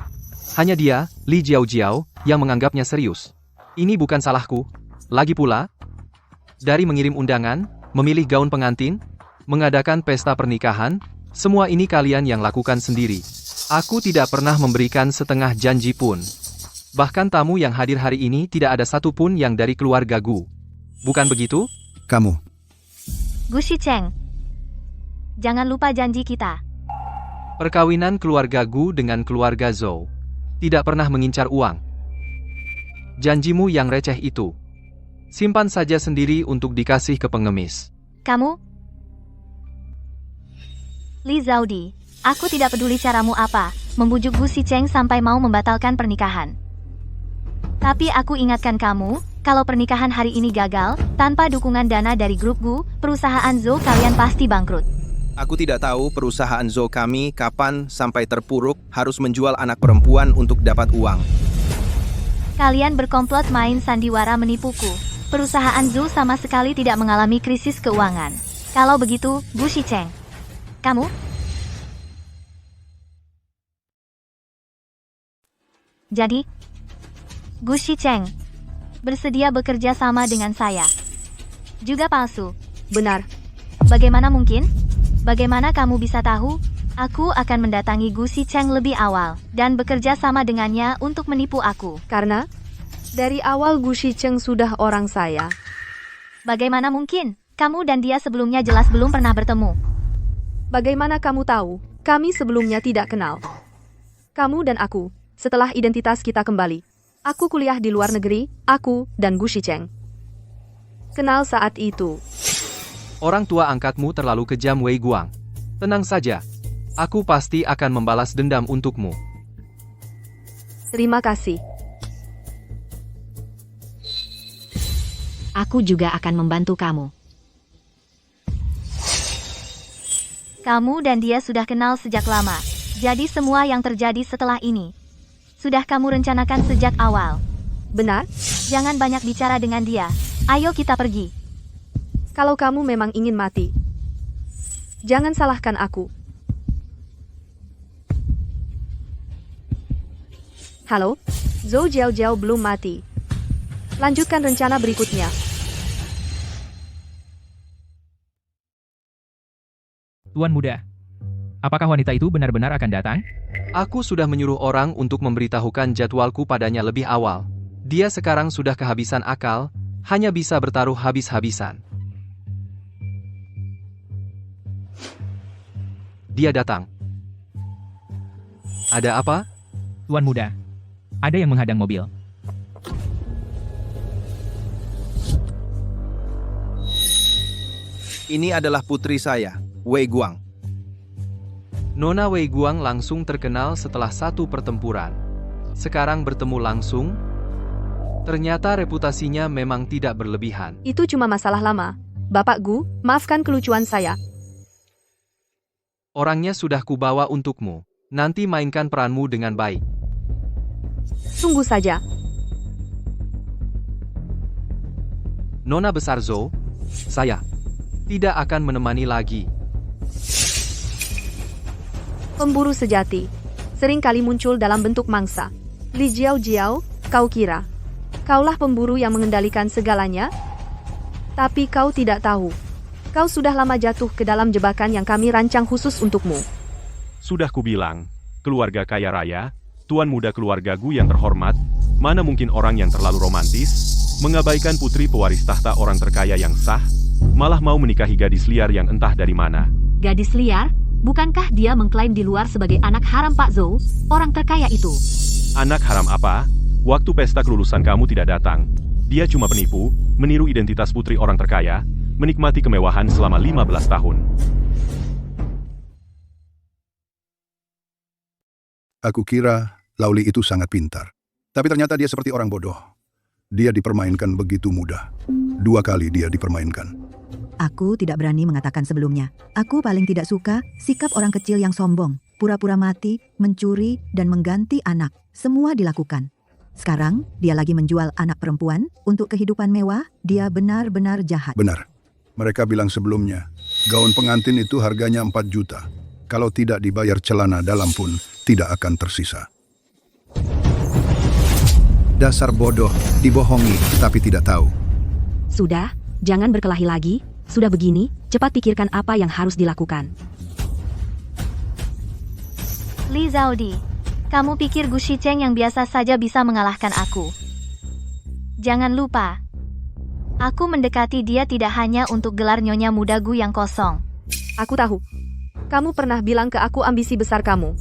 Hanya dia, Li Jiao, yang menganggapnya serius. Ini bukan salahku. Lagi pula, dari mengirim undangan, memilih gaun pengantin, mengadakan pesta pernikahan, semua ini kalian yang lakukan sendiri. Aku tidak pernah memberikan setengah janji pun. Bahkan tamu yang hadir hari ini tidak ada satupun yang dari keluarga Gu. Bukan begitu? Kamu. Gu Shicheng. Jangan lupa janji kita. Perkawinan keluarga Gu dengan keluarga Zhou tidak pernah mengincar uang. Janjimu yang receh itu, simpan saja sendiri untuk dikasih ke pengemis. Kamu? Li Zaudi, aku tidak peduli caramu apa, membujuk Gu Shicheng sampai mau membatalkan pernikahan. Tapi aku ingatkan kamu, kalau pernikahan hari ini gagal, tanpa dukungan dana dari grup Gu, perusahaan Zhou kalian pasti bangkrut. Aku tidak tahu perusahaan Zhou kami kapan sampai terpuruk harus menjual anak perempuan untuk dapat uang. Kalian berkomplot main sandiwara menipuku. Perusahaan Zhou sama sekali tidak mengalami krisis keuangan. Kalau begitu, Gu Shicheng, kamu? Jadi, Gu Shicheng bersedia bekerja sama dengan saya. Juga palsu. Benar. Bagaimana mungkin? Bagaimana kamu bisa tahu? Aku akan mendatangi Gu Shicheng lebih awal dan bekerja sama dengannya untuk menipu aku. Karena dari awal Gu Shicheng sudah orang saya. Bagaimana mungkin? Kamu dan dia sebelumnya jelas belum pernah bertemu. Bagaimana kamu tahu? Kami sebelumnya tidak kenal. Kamu dan aku, setelah identitas kita kembali. Aku kuliah di luar negeri, aku dan Gu Shicheng kenal saat itu. Orang tua angkatmu terlalu kejam, Wei Guang. Tenang saja. Aku pasti akan membalas dendam untukmu. Terima kasih. Aku juga akan membantu kamu. Kamu dan dia sudah kenal sejak lama. Jadi semua yang terjadi setelah ini sudah kamu rencanakan sejak awal. Benar? Jangan banyak bicara dengan dia. Ayo kita pergi. Kalau kamu memang ingin mati, jangan salahkan aku. Halo, Zhou Jiao belum mati. Lanjutkan rencana berikutnya. Tuan Muda, apakah wanita itu benar-benar akan datang? Aku sudah menyuruh orang untuk memberitahukan jadwalku padanya lebih awal. Dia sekarang sudah kehabisan akal, hanya bisa bertaruh habis-habisan. Dia datang. Ada apa? Tuan Muda, ada yang menghadang mobil. Ini adalah putri saya, Wei Guang. Nona Wei Guang langsung terkenal setelah satu pertempuran. Sekarang bertemu langsung, ternyata reputasinya memang tidak berlebihan. Itu cuma masalah lama. Bapak Gu, maafkan kelucuan saya. Orangnya sudah kubawa untukmu. Nanti mainkan peranmu dengan baik. Tunggu saja. Nona besar Zhou, saya tidak akan menemani lagi. Pemburu sejati sering kali muncul dalam bentuk mangsa. Li Jiao, kau kira kaulah pemburu yang mengendalikan segalanya? Tapi kau tidak tahu. Kau sudah lama jatuh ke dalam jebakan yang kami rancang khusus untukmu. Sudah kubilang, keluarga kaya raya, tuan muda keluarga Gu yang terhormat, mana mungkin orang yang terlalu romantis, mengabaikan putri pewaris tahta orang terkaya yang sah, malah mau menikahi gadis liar yang entah dari mana. Gadis liar? Bukankah dia mengklaim di luar sebagai anak haram Pak Zhou, orang terkaya itu? Anak haram apa? Waktu pesta kelulusan kamu tidak datang. Dia cuma penipu, meniru identitas putri orang terkaya, menikmati kemewahan selama 15 tahun. Aku kira Lauli itu sangat pintar. Tapi ternyata dia seperti orang bodoh. Dia dipermainkan begitu mudah. 2 kali dia dipermainkan. Aku tidak berani mengatakan sebelumnya. Aku paling tidak suka sikap orang kecil yang sombong, pura-pura mati, mencuri, dan mengganti anak. Semua dilakukan. Sekarang, dia lagi menjual anak perempuan untuk kehidupan mewah. Dia benar-benar jahat. Benar. Mereka bilang sebelumnya, gaun pengantin itu harganya 4 juta. Kalau tidak dibayar celana dalam pun, tidak akan tersisa. Dasar bodoh, dibohongi, tapi tidak tahu. Sudah, jangan berkelahi lagi. Sudah begini, cepat pikirkan apa yang harus dilakukan. Li Zaudi, kamu pikir Gu Shicheng yang biasa saja bisa mengalahkan aku? Jangan lupa, aku mendekati dia tidak hanya untuk gelar nyonya muda Gu yang kosong. Aku tahu. Kamu pernah bilang ke aku ambisi besar kamu.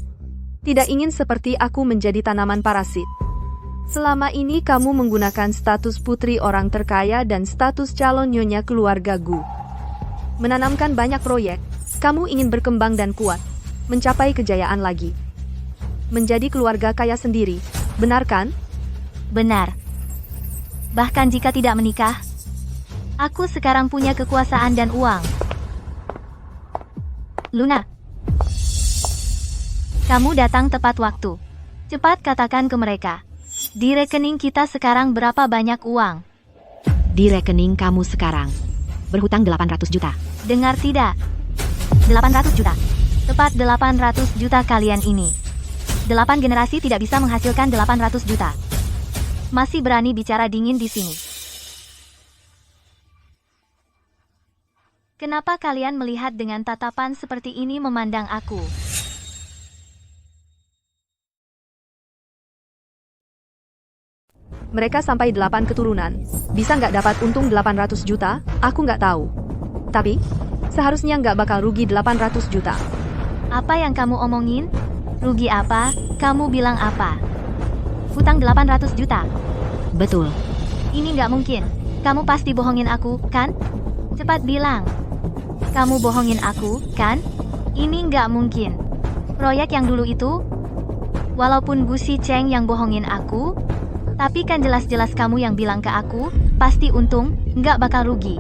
Tidak ingin seperti aku menjadi tanaman parasit. Selama ini kamu menggunakan status putri orang terkaya dan status calon nyonya keluarga Gu. Menanamkan banyak proyek, kamu ingin berkembang dan kuat, mencapai kejayaan lagi. Menjadi keluarga kaya sendiri, benar kan? Benar. Bahkan jika tidak menikah, aku sekarang punya kekuasaan dan uang. Luna, kamu datang tepat waktu. Cepat katakan ke mereka. Di rekening kita sekarang berapa banyak uang? Di rekening kamu sekarang berhutang 800 juta. Dengar tidak? 800 juta. Tepat 800 juta kalian ini. 8 generasi tidak bisa menghasilkan 800 juta. Masih berani bicara dingin di sini. Kenapa kalian melihat dengan tatapan seperti ini memandang aku? Mereka sampai 8 keturunan. Bisa nggak dapat untung 800 juta? Aku nggak tahu. Tapi, seharusnya nggak bakal rugi 800 juta. Apa yang kamu omongin? Rugi apa? Kamu bilang apa? Hutang 800 juta? Betul. Ini nggak mungkin. Kamu pasti bohongin aku, kan? Cepat bilang. Kamu bohongin aku, kan? Ini nggak mungkin. Proyek yang dulu itu? Walaupun Gu Shicheng yang bohongin aku, tapi kan jelas-jelas kamu yang bilang ke aku, pasti untung, nggak bakal rugi.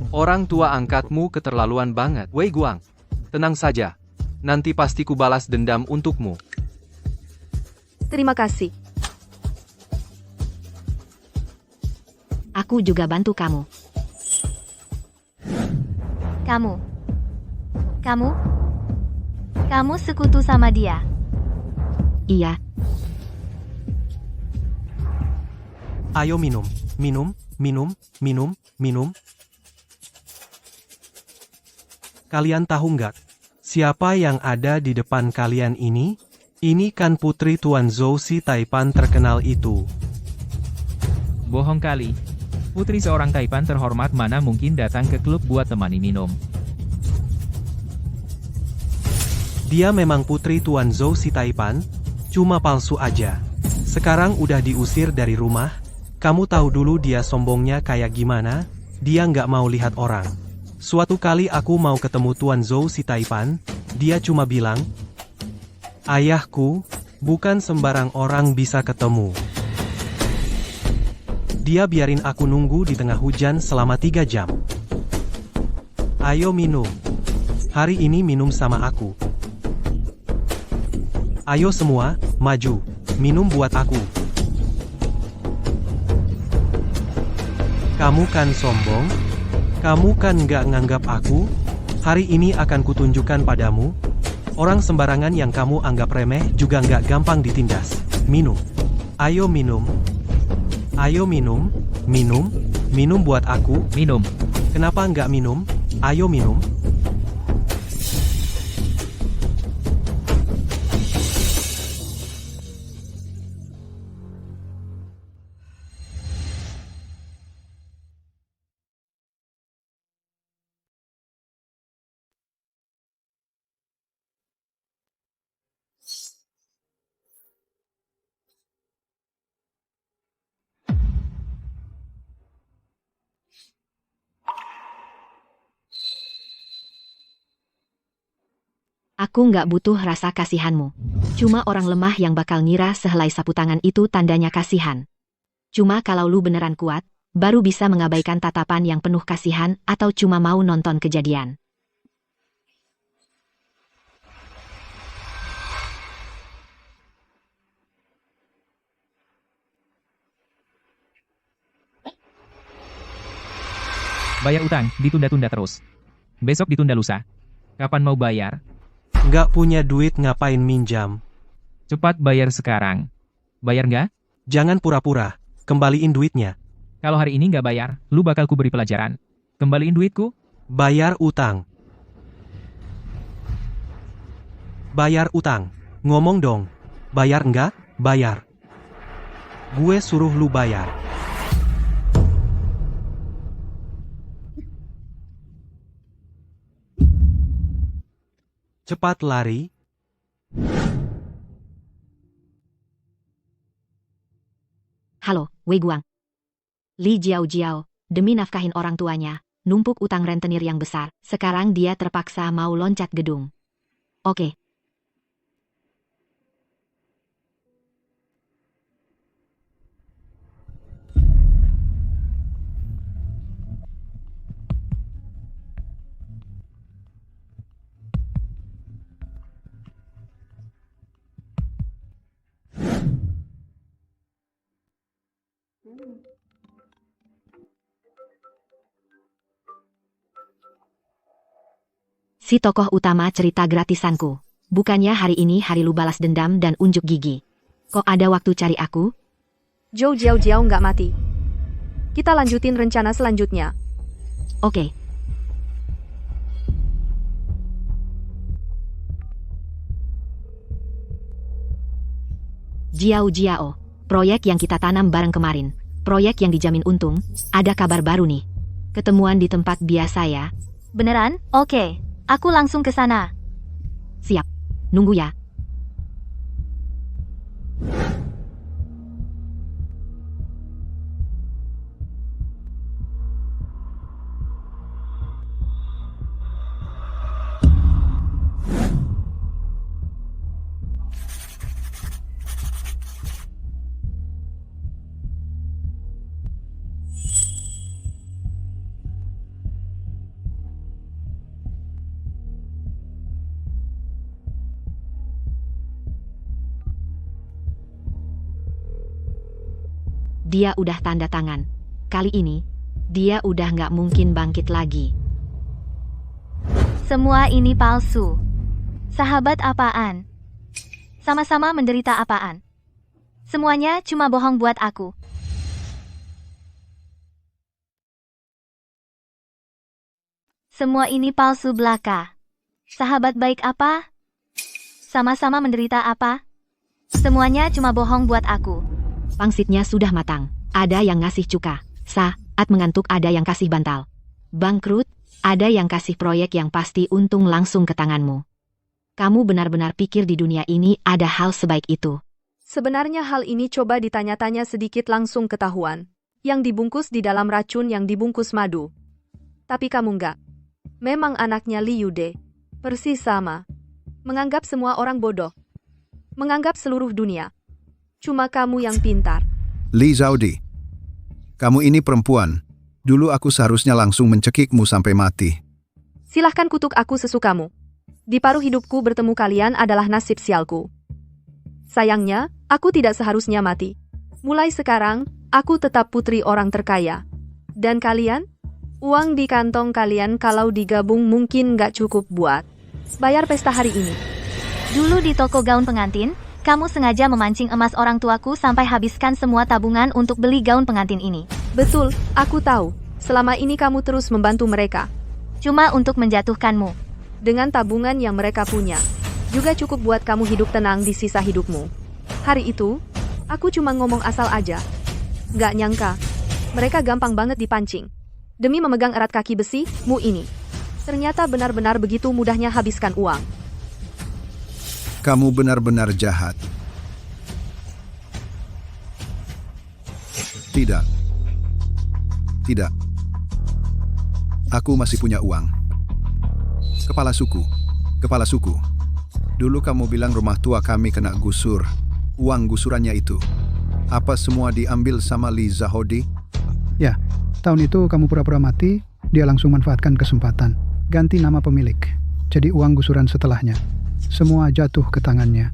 Orang tua angkatmu keterlaluan banget. Wei Guang, tenang saja. Nanti pasti ku balas dendam untukmu. Terima kasih. Aku juga bantu kamu. Kamu sekutu sama dia. Iya. Ayo minum, minum, minum, minum, minum. Kalian tahu nggak, siapa yang ada di depan kalian ini? Ini kan putri Tuan Zhou si Taipan terkenal itu. Bohong kali. Putri seorang Taipan terhormat mana mungkin datang ke klub buat temani minum. Dia memang putri Tuan Zhou si Taipan, cuma palsu aja. Sekarang udah diusir dari rumah, Kamu tahu dulu dia sombongnya kayak gimana? Dia nggak mau lihat orang. Suatu kali aku mau ketemu Tuan Zhou si Taipan, dia cuma bilang, "Ayahku, bukan sembarang orang bisa ketemu." Dia biarin aku nunggu di tengah hujan selama 3 jam. Ayo minum. Hari ini minum sama aku. Ayo semua, maju. Minum buat aku. Kamu kan sombong? Kamu kan nggak nganggap aku? Hari ini akan kutunjukkan padamu. Orang sembarangan yang kamu anggap remeh juga nggak gampang ditindas. Minum. Ayo minum. Ayo minum. Minum. Minum buat aku. Minum. Kenapa nggak minum? Ayo minum. Aku nggak butuh rasa kasihanmu. Cuma orang lemah yang bakal ngira sehelai sapu tangan itu tandanya kasihan. Cuma kalau lu beneran kuat, baru bisa mengabaikan tatapan yang penuh kasihan atau cuma mau nonton kejadian. Bayar utang, ditunda-tunda terus. Besok ditunda lusa. Kapan mau bayar? Nggak punya duit ngapain minjam? Cepat bayar sekarang. Bayar nggak? Jangan pura-pura, kembaliin duitnya. Kalau hari ini nggak bayar, lu bakal kuberi pelajaran. Kembaliin duitku? Bayar utang. Bayar utang. Ngomong dong. Bayar nggak? Bayar. Gue suruh lu bayar. Cepat lari. Halo, Wei Guang. Li Jiao, demi nafkahin orang tuanya, numpuk utang rentenir yang besar, sekarang dia terpaksa mau loncat gedung. Oke. Si tokoh utama cerita gratisanku. Bukannya hari ini hari lu balas dendam dan unjuk gigi. Kok ada waktu cari aku? Zhou Jiao nggak mati. Kita lanjutin rencana selanjutnya. Oke. Jiao, proyek yang kita tanam bareng kemarin. Proyek yang dijamin untung, ada kabar baru nih. Ketemuan di tempat biasa ya. Beneran? Oke. Aku langsung ke sana. Siap. Nunggu ya. Dia udah tanda tangan. Kali ini, dia udah nggak mungkin bangkit lagi. Semua ini palsu. Sahabat apaan? Sama-sama menderita apaan? Semuanya cuma bohong buat aku. Semua ini palsu belaka. Sahabat baik apa? Sama-sama menderita apa? Semuanya cuma bohong buat aku. Pangsitnya sudah matang. Ada yang ngasih cuka. Saat mengantuk ada yang kasih bantal. Bangkrut, ada yang kasih proyek yang pasti untung langsung ke tanganmu. Kamu benar-benar pikir di dunia ini ada hal sebaik itu? Sebenarnya hal ini coba ditanya-tanya sedikit langsung ketahuan. Yang dibungkus di dalam racun yang dibungkus madu. Tapi kamu enggak. Memang anaknya Li Yude. Persis sama. Menganggap semua orang bodoh. Menganggap seluruh dunia. Cuma kamu yang pintar. Li Zaudi, kamu ini perempuan. Dulu aku seharusnya langsung mencekikmu sampai mati. Silahkan kutuk aku sesukamu. Di paruh hidupku bertemu kalian adalah nasib sialku. Sayangnya, aku tidak seharusnya mati. Mulai sekarang, aku tetap putri orang terkaya. Dan kalian? Uang di kantong kalian kalau digabung mungkin nggak cukup buat bayar pesta hari ini. Dulu di toko gaun pengantin, kamu sengaja memancing emas orang tuaku sampai habiskan semua tabungan untuk beli gaun pengantin ini. Betul, aku tahu. Selama ini kamu terus membantu mereka. Cuma untuk menjatuhkanmu. Dengan tabungan yang mereka punya, juga cukup buat kamu hidup tenang di sisa hidupmu. Hari itu, aku cuma ngomong asal aja. Nggak nyangka, mereka gampang banget dipancing. Demi memegang erat kaki besi-mu ini. Ternyata benar-benar begitu mudahnya habiskan uang. Kamu benar-benar jahat. Tidak. Tidak. Aku masih punya uang. Kepala suku. Kepala suku. Dulu kamu bilang rumah tua kami kena gusur. Uang gusurannya itu. Apa semua diambil sama Li Zaudi? Ya, tahun itu kamu pura-pura mati, dia langsung manfaatkan kesempatan. Ganti nama pemilik. Jadi uang gusuran setelahnya. Semua jatuh ke tangannya.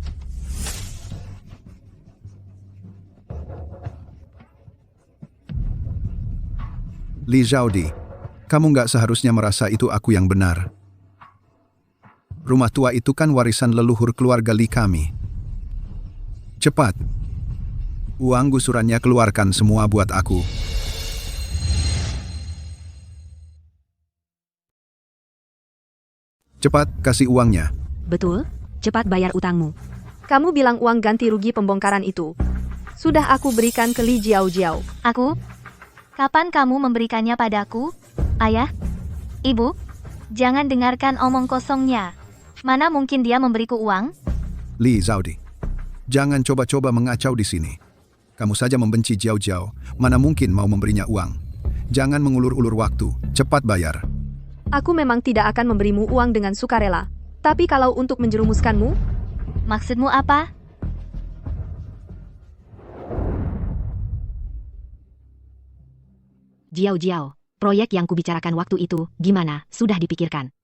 Li Zaudi, kamu nggak seharusnya merasa itu aku yang benar. Rumah tua itu kan warisan leluhur keluarga Li kami. Cepat. Uang gusurannya keluarkan semua buat aku. Cepat, kasih uangnya. Betul, cepat bayar utangmu. Kamu bilang uang ganti rugi pembongkaran itu. Sudah aku berikan ke Li Jiao. Aku? Kapan kamu memberikannya padaku? Ayah? Ibu? Jangan dengarkan omong kosongnya. Mana mungkin dia memberiku uang? Li Zaudi, jangan coba-coba mengacau di sini. Kamu saja membenci Jiao. Mana mungkin mau memberinya uang? Jangan mengulur-ulur waktu, cepat bayar. Aku memang tidak akan memberimu uang dengan sukarela. Tapi kalau untuk menjerumuskanmu? Maksudmu apa? Jiao, proyek yang kubicarakan waktu itu, gimana? Sudah dipikirkan?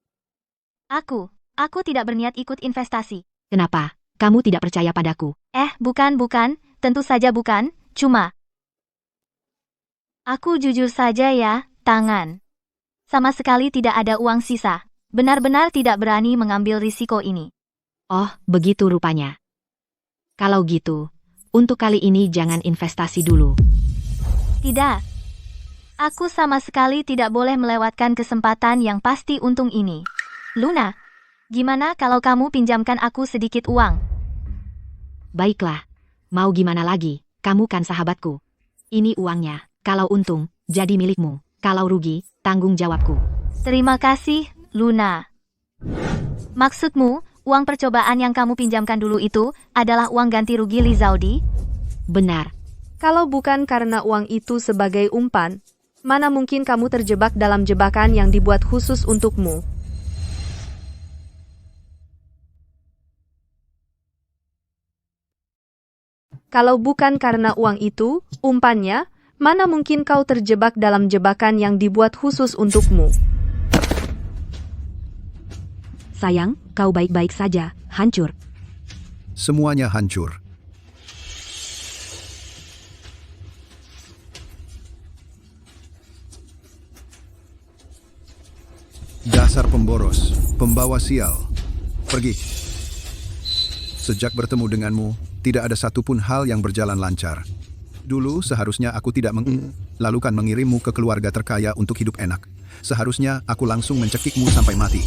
Aku tidak berniat ikut investasi. Kenapa? Kamu tidak percaya padaku? Bukan. Tentu saja bukan, cuma... Aku jujur saja ya, tangan. Sama sekali tidak ada uang sisa. Benar-benar tidak berani mengambil risiko ini. Oh, begitu rupanya. Kalau gitu, untuk kali ini jangan investasi dulu. Tidak. Aku sama sekali tidak boleh melewatkan kesempatan yang pasti untung ini. Luna, gimana kalau kamu pinjamkan aku sedikit uang? Baiklah. Mau gimana lagi, kamu kan sahabatku. Ini uangnya, kalau untung, jadi milikmu. Kalau rugi, tanggung jawabku. Terima kasih, Luna. Maksudmu, uang percobaan yang kamu pinjamkan dulu itu adalah uang ganti rugi Li Zaudi? Benar. Kalau bukan karena uang itu sebagai umpan, mana mungkin kamu terjebak dalam jebakan yang dibuat khusus untukmu? Kalau bukan karena uang itu, umpannya, mana mungkin kau terjebak dalam jebakan yang dibuat khusus untukmu? Sayang, kau baik-baik saja, hancur. Semuanya hancur. Dasar pemboros, pembawa sial. Pergi. Sejak bertemu denganmu, tidak ada satupun hal yang berjalan lancar. Dulu seharusnya aku tidak lalu kan mengirimmu ke keluarga terkaya untuk hidup enak. Seharusnya aku langsung mencekikmu sampai mati.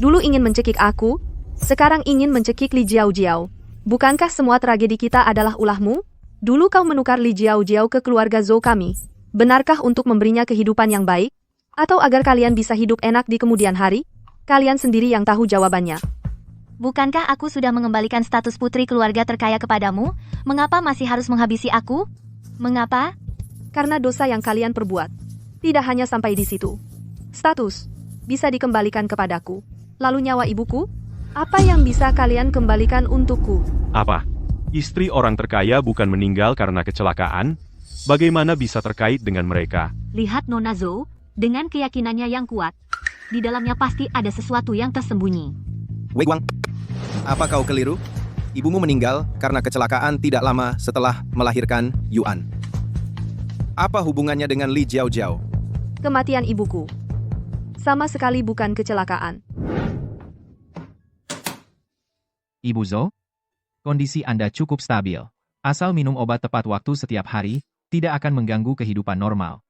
Dulu ingin mencekik aku, sekarang ingin mencekik Li Jiao. Bukankah semua tragedi kita adalah ulahmu? Dulu kau menukar Li Jiao ke keluarga Zhou kami. Benarkah untuk memberinya kehidupan yang baik? Atau agar kalian bisa hidup enak di kemudian hari? Kalian sendiri yang tahu jawabannya. Bukankah aku sudah mengembalikan status putri keluarga terkaya kepadamu? Mengapa masih harus menghabisi aku? Mengapa? Karena dosa yang kalian perbuat. Tidak hanya sampai di situ. Status bisa dikembalikan kepadaku. Lalu nyawa ibuku? Apa yang bisa kalian kembalikan untukku? Apa? Istri orang terkaya bukan meninggal karena kecelakaan? Bagaimana bisa terkait dengan mereka? Lihat Nona Zhou, dengan keyakinannya yang kuat. Di dalamnya pasti ada sesuatu yang tersembunyi. Wei Guang, apa kau keliru? Ibumu meninggal karena kecelakaan tidak lama setelah melahirkan Yuan. Apa hubungannya dengan Li Jiao? Kematian ibuku. Sama sekali bukan kecelakaan. Ibu Zhou, kondisi Anda cukup stabil. Asal minum obat tepat waktu setiap hari, tidak akan mengganggu kehidupan normal.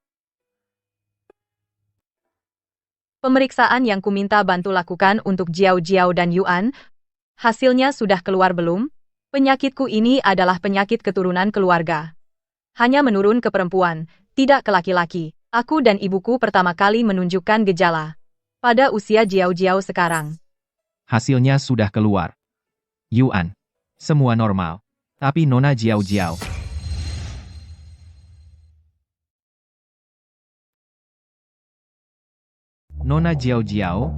Pemeriksaan yang kuminta bantu lakukan untuk Jiao dan Yuan, hasilnya sudah keluar belum? Penyakitku ini adalah penyakit keturunan keluarga. Hanya menurun ke perempuan, tidak ke laki-laki. Aku dan ibuku pertama kali menunjukkan gejala. Pada usia Jiao sekarang. Hasilnya sudah keluar. Yuan, semua normal. Tapi Nona Jiao. Nona Jiao.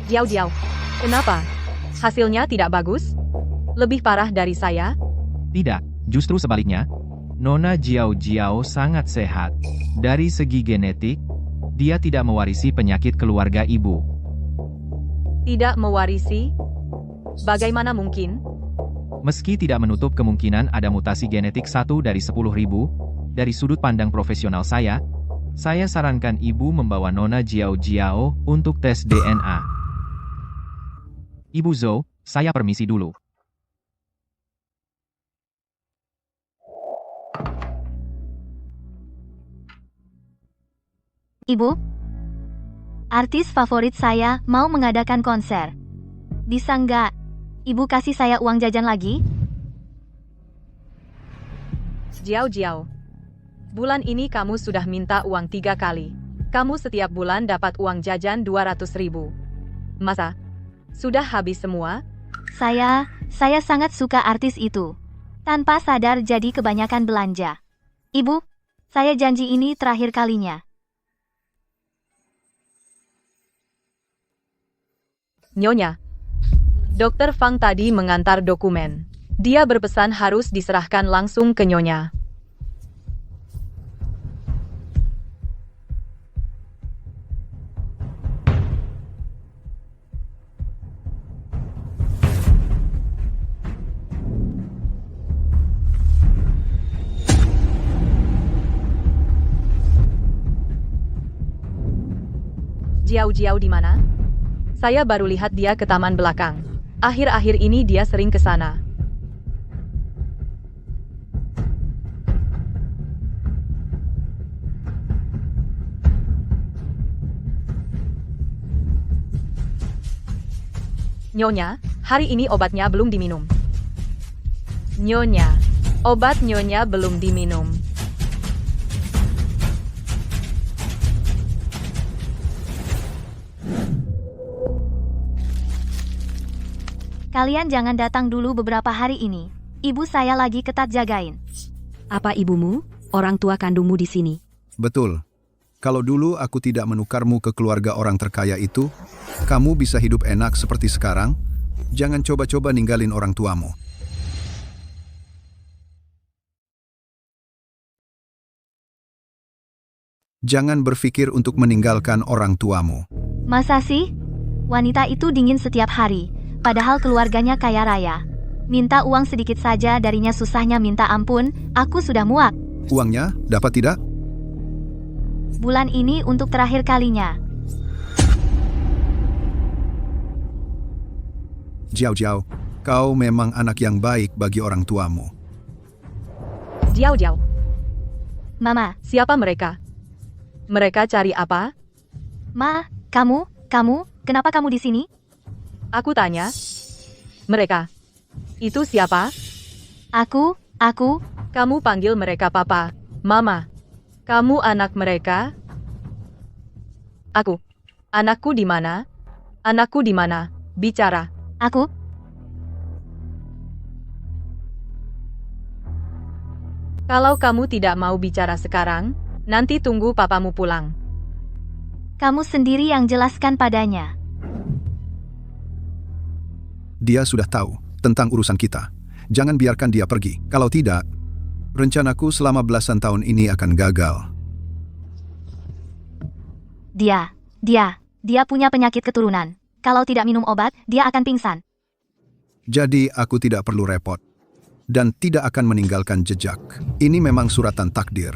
Jiao, kenapa? Hasilnya tidak bagus? Lebih parah dari saya? Tidak, justru sebaliknya. Nona Jiao sangat sehat. Dari segi genetik, dia tidak mewarisi penyakit keluarga ibu. Tidak mewarisi? Bagaimana mungkin? Meski tidak menutup kemungkinan ada mutasi genetik 1 dari 10.000, dari sudut pandang profesional saya sarankan ibu membawa Nona Jiao untuk tes DNA. Ibu Zhou, saya permisi dulu. Ibu, artis favorit saya mau mengadakan konser. Bisa nggak? Ibu kasih saya uang jajan lagi? Jiao, bulan ini kamu sudah minta uang 3 kali. Kamu setiap bulan dapat uang jajan 200.000. Masa? Sudah habis semua? Saya sangat suka artis itu. Tanpa sadar jadi kebanyakan belanja. Ibu, saya janji ini terakhir kalinya. Nyonya, Dr. Fang tadi mengantar dokumen. Dia berpesan harus diserahkan langsung ke Nyonya. Jiao di mana? Saya baru lihat dia ke taman belakang. Akhir-akhir ini dia sering ke sana. Nyonya, hari ini obatnya belum diminum. Nyonya, obat Nyonya belum diminum. Kalian jangan datang dulu beberapa hari ini. Ibu saya lagi ketat jagain. Apa ibumu, orang tua kandungmu di sini? Betul. Kalau dulu aku tidak menukarmu ke keluarga orang terkaya itu, kamu bisa hidup enak seperti sekarang. Jangan coba-coba ninggalin orang tuamu. Jangan berpikir untuk meninggalkan orang tuamu. Masa sih? Wanita itu dingin setiap hari. Padahal keluarganya kaya raya. Minta uang sedikit saja darinya susahnya minta ampun, aku sudah muak. Uangnya dapat tidak? Bulan ini untuk terakhir kalinya. Jiao, kau memang anak yang baik bagi orang tuamu. Jiao. Mama. Siapa mereka? Mereka cari apa? Ma, kamu, kenapa kamu di sini? Aku tanya. Mereka. Itu siapa? Aku. Kamu panggil mereka papa, mama. Kamu anak mereka? Aku. Anakku di mana? Anakku di mana? Bicara. Aku? Kalau kamu tidak mau bicara sekarang, nanti tunggu papamu pulang. Kamu sendiri yang jelaskan padanya. Dia sudah tahu tentang urusan kita. Jangan biarkan dia pergi. Kalau tidak, rencanaku selama belasan tahun ini akan gagal. Dia punya penyakit keturunan. Kalau tidak minum obat, dia akan pingsan. Jadi aku tidak perlu repot. Dan tidak akan meninggalkan jejak. Ini memang suratan takdir.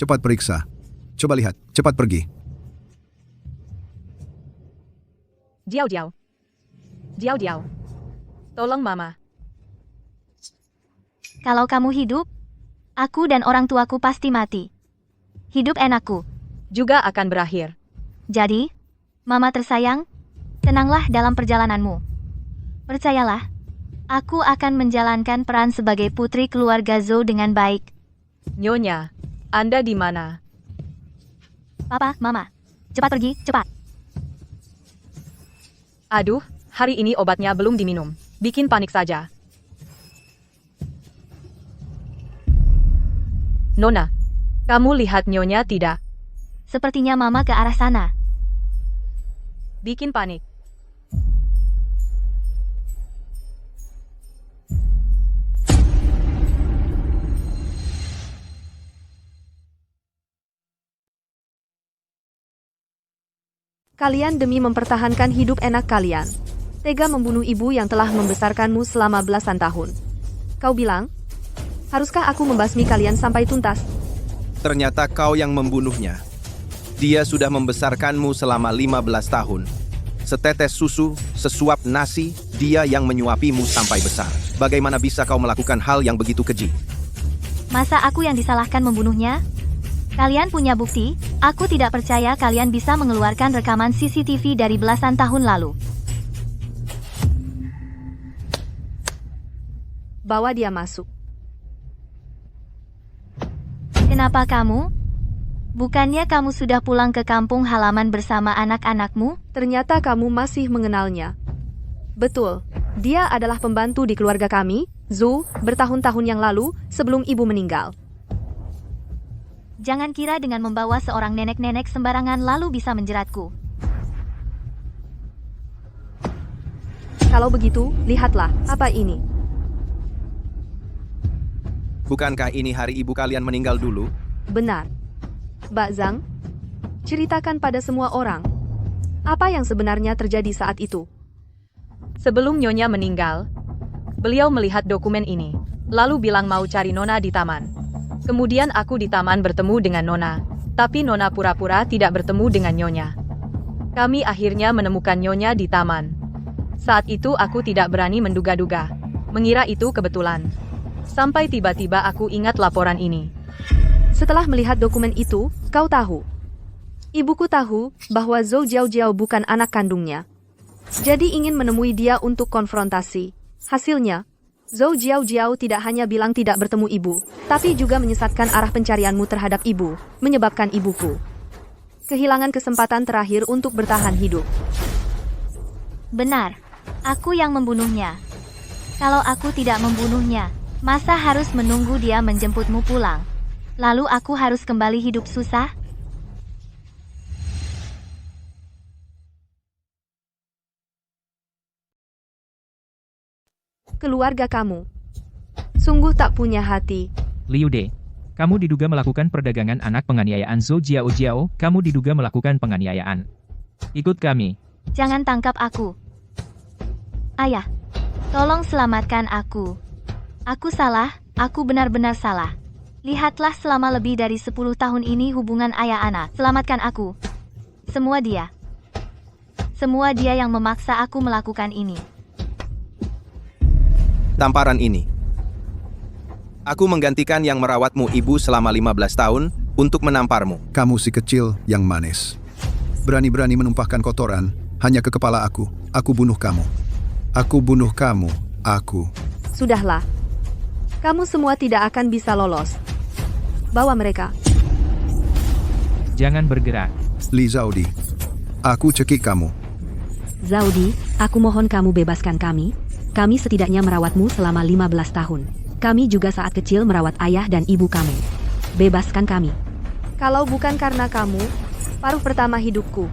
Cepat periksa. Coba lihat, cepat pergi. Jiao. Tolong Mama. Kalau kamu hidup, aku dan orang tuaku pasti mati. Hidup enakku juga akan berakhir. Jadi, Mama tersayang, tenanglah dalam perjalananmu. Percayalah, aku akan menjalankan peran sebagai putri keluarga Zhou dengan baik. Nyonya, Anda di mana? Papa, Mama, cepat pergi, cepat. Aduh, hari ini obatnya belum diminum. Bikin panik saja. Nona, kamu lihat Nyonya tidak? Sepertinya Mama ke arah sana. Bikin panik. Kalian demi mempertahankan hidup enak kalian, tega membunuh ibu yang telah membesarkanmu selama belasan tahun. Kau bilang, haruskah aku membasmi kalian sampai tuntas? Ternyata kau yang membunuhnya. Dia sudah membesarkanmu selama 15 tahun. Setetes susu, sesuap nasi, dia yang menyuapimu sampai besar. Bagaimana bisa kau melakukan hal yang begitu keji? Masa aku yang disalahkan membunuhnya? Kalian punya bukti? Aku tidak percaya kalian bisa mengeluarkan rekaman CCTV dari belasan tahun lalu. Bawa dia masuk. Kenapa kamu? Bukannya kamu sudah pulang ke kampung halaman bersama anak-anakmu? Ternyata kamu masih mengenalnya. Betul, dia adalah pembantu di keluarga kami, Zhou, bertahun-tahun yang lalu, sebelum ibu meninggal. Jangan kira dengan membawa seorang nenek-nenek sembarangan lalu bisa menjeratku. Kalau begitu, lihatlah, apa ini? Bukankah ini hari ibu kalian meninggal dulu? Benar. Mbak Zhang, ceritakan pada semua orang, apa yang sebenarnya terjadi saat itu? Sebelum Nyonya meninggal, beliau melihat dokumen ini, lalu bilang mau cari Nona di taman. Kemudian aku di taman bertemu dengan Nona, tapi Nona pura-pura tidak bertemu dengan Nyonya. Kami akhirnya menemukan Nyonya di taman. Saat itu aku tidak berani menduga-duga, mengira itu kebetulan. Sampai tiba-tiba aku ingat laporan ini. Setelah melihat dokumen itu, kau tahu. Ibuku tahu bahwa Zhou Jiao bukan anak kandungnya. Jadi ingin menemui dia untuk konfrontasi. Hasilnya, Zhou Jiao tidak hanya bilang tidak bertemu ibu, tapi juga menyesatkan arah pencarianmu terhadap ibu, menyebabkan ibuku kehilangan kesempatan terakhir untuk bertahan hidup. Benar, aku yang membunuhnya. Kalau aku tidak membunuhnya, masa harus menunggu dia menjemputmu pulang? Lalu aku harus kembali hidup susah? Keluarga kamu sungguh tak punya hati. Liu De, kamu diduga melakukan perdagangan anak penganiayaan Zhou Jiao. Kamu diduga melakukan penganiayaan. Ikut kami. Jangan tangkap aku. Ayah, tolong selamatkan aku. Aku salah, aku benar-benar salah. Lihatlah selama lebih dari 10 tahun ini hubungan ayah anak. Selamatkan aku. Semua dia yang memaksa aku melakukan ini. Tamparan ini. Aku menggantikan yang merawatmu ibu selama 15 tahun untuk menamparmu. Kamu si kecil yang manis. Berani-berani menumpahkan kotoran hanya ke kepala aku. Aku bunuh kamu. Aku bunuh kamu. Aku. Sudahlah. Kamu semua tidak akan bisa lolos. Bawa mereka. Jangan bergerak. Li Zaudi. Aku cekik kamu. Zaudi, aku mohon kamu bebaskan kami. Kami setidaknya merawatmu selama 15 tahun. Kami juga saat kecil merawat ayah dan ibu kamu. Bebaskan kami. Kalau bukan karena kamu, paruh pertama hidupku,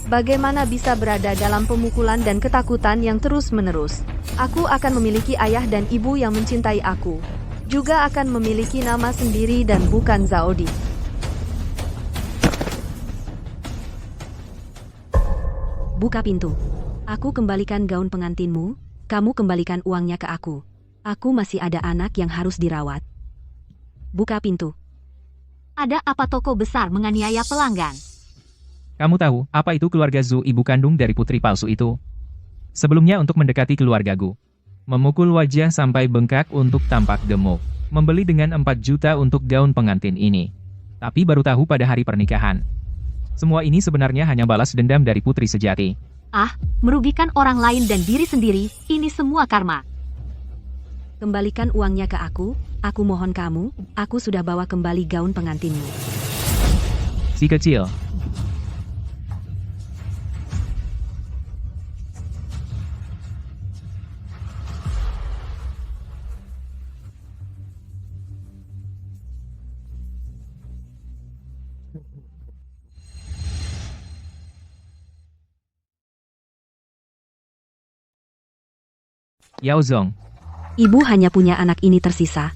bagaimana bisa berada dalam pemukulan dan ketakutan yang terus-menerus? Aku akan memiliki ayah dan ibu yang mencintai aku. Juga akan memiliki nama sendiri dan bukan Zaudi. Buka pintu. Aku kembalikan gaun pengantinmu, kamu kembalikan uangnya ke aku. Aku masih ada anak yang harus dirawat. Buka pintu. Ada apa toko besar menganiaya pelanggan? Kamu tahu, apa itu keluarga Zhu, ibu kandung dari putri palsu itu? Sebelumnya untuk mendekati keluarga Gu. Memukul wajah sampai bengkak untuk tampak gemuk. Membeli dengan 4 juta untuk gaun pengantin ini. Tapi baru tahu pada hari pernikahan. Semua ini sebenarnya hanya balas dendam dari putri sejati. Ah, merugikan orang lain dan diri sendiri, ini semua karma. Kembalikan uangnya ke aku mohon kamu, aku sudah bawa kembali gaun pengantinmu. Si kecil. Yao Zong. Ibu hanya punya anak ini tersisa.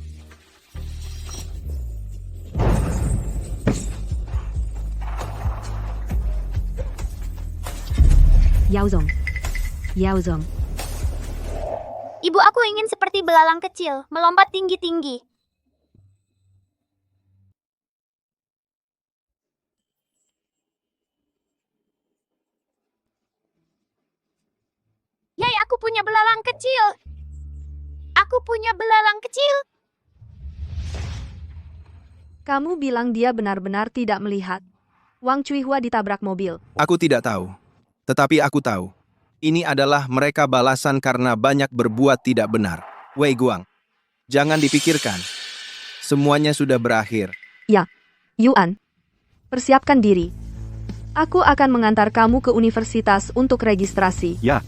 Yao Zong. Yao Zong. Ibu, aku ingin seperti belalang kecil, melompat tinggi-tinggi. Yay, aku punya belalang kecil. Aku punya belalang kecil. Kamu bilang dia benar-benar tidak melihat. Wang Cuihua ditabrak mobil. Aku tidak tahu. Tetapi aku tahu. Ini adalah mereka balasan karena banyak berbuat tidak benar. Wei Guang, jangan dipikirkan. Semuanya sudah berakhir. Ya, Yuan. Persiapkan diri. Aku akan mengantar kamu ke universitas untuk registrasi. Ya,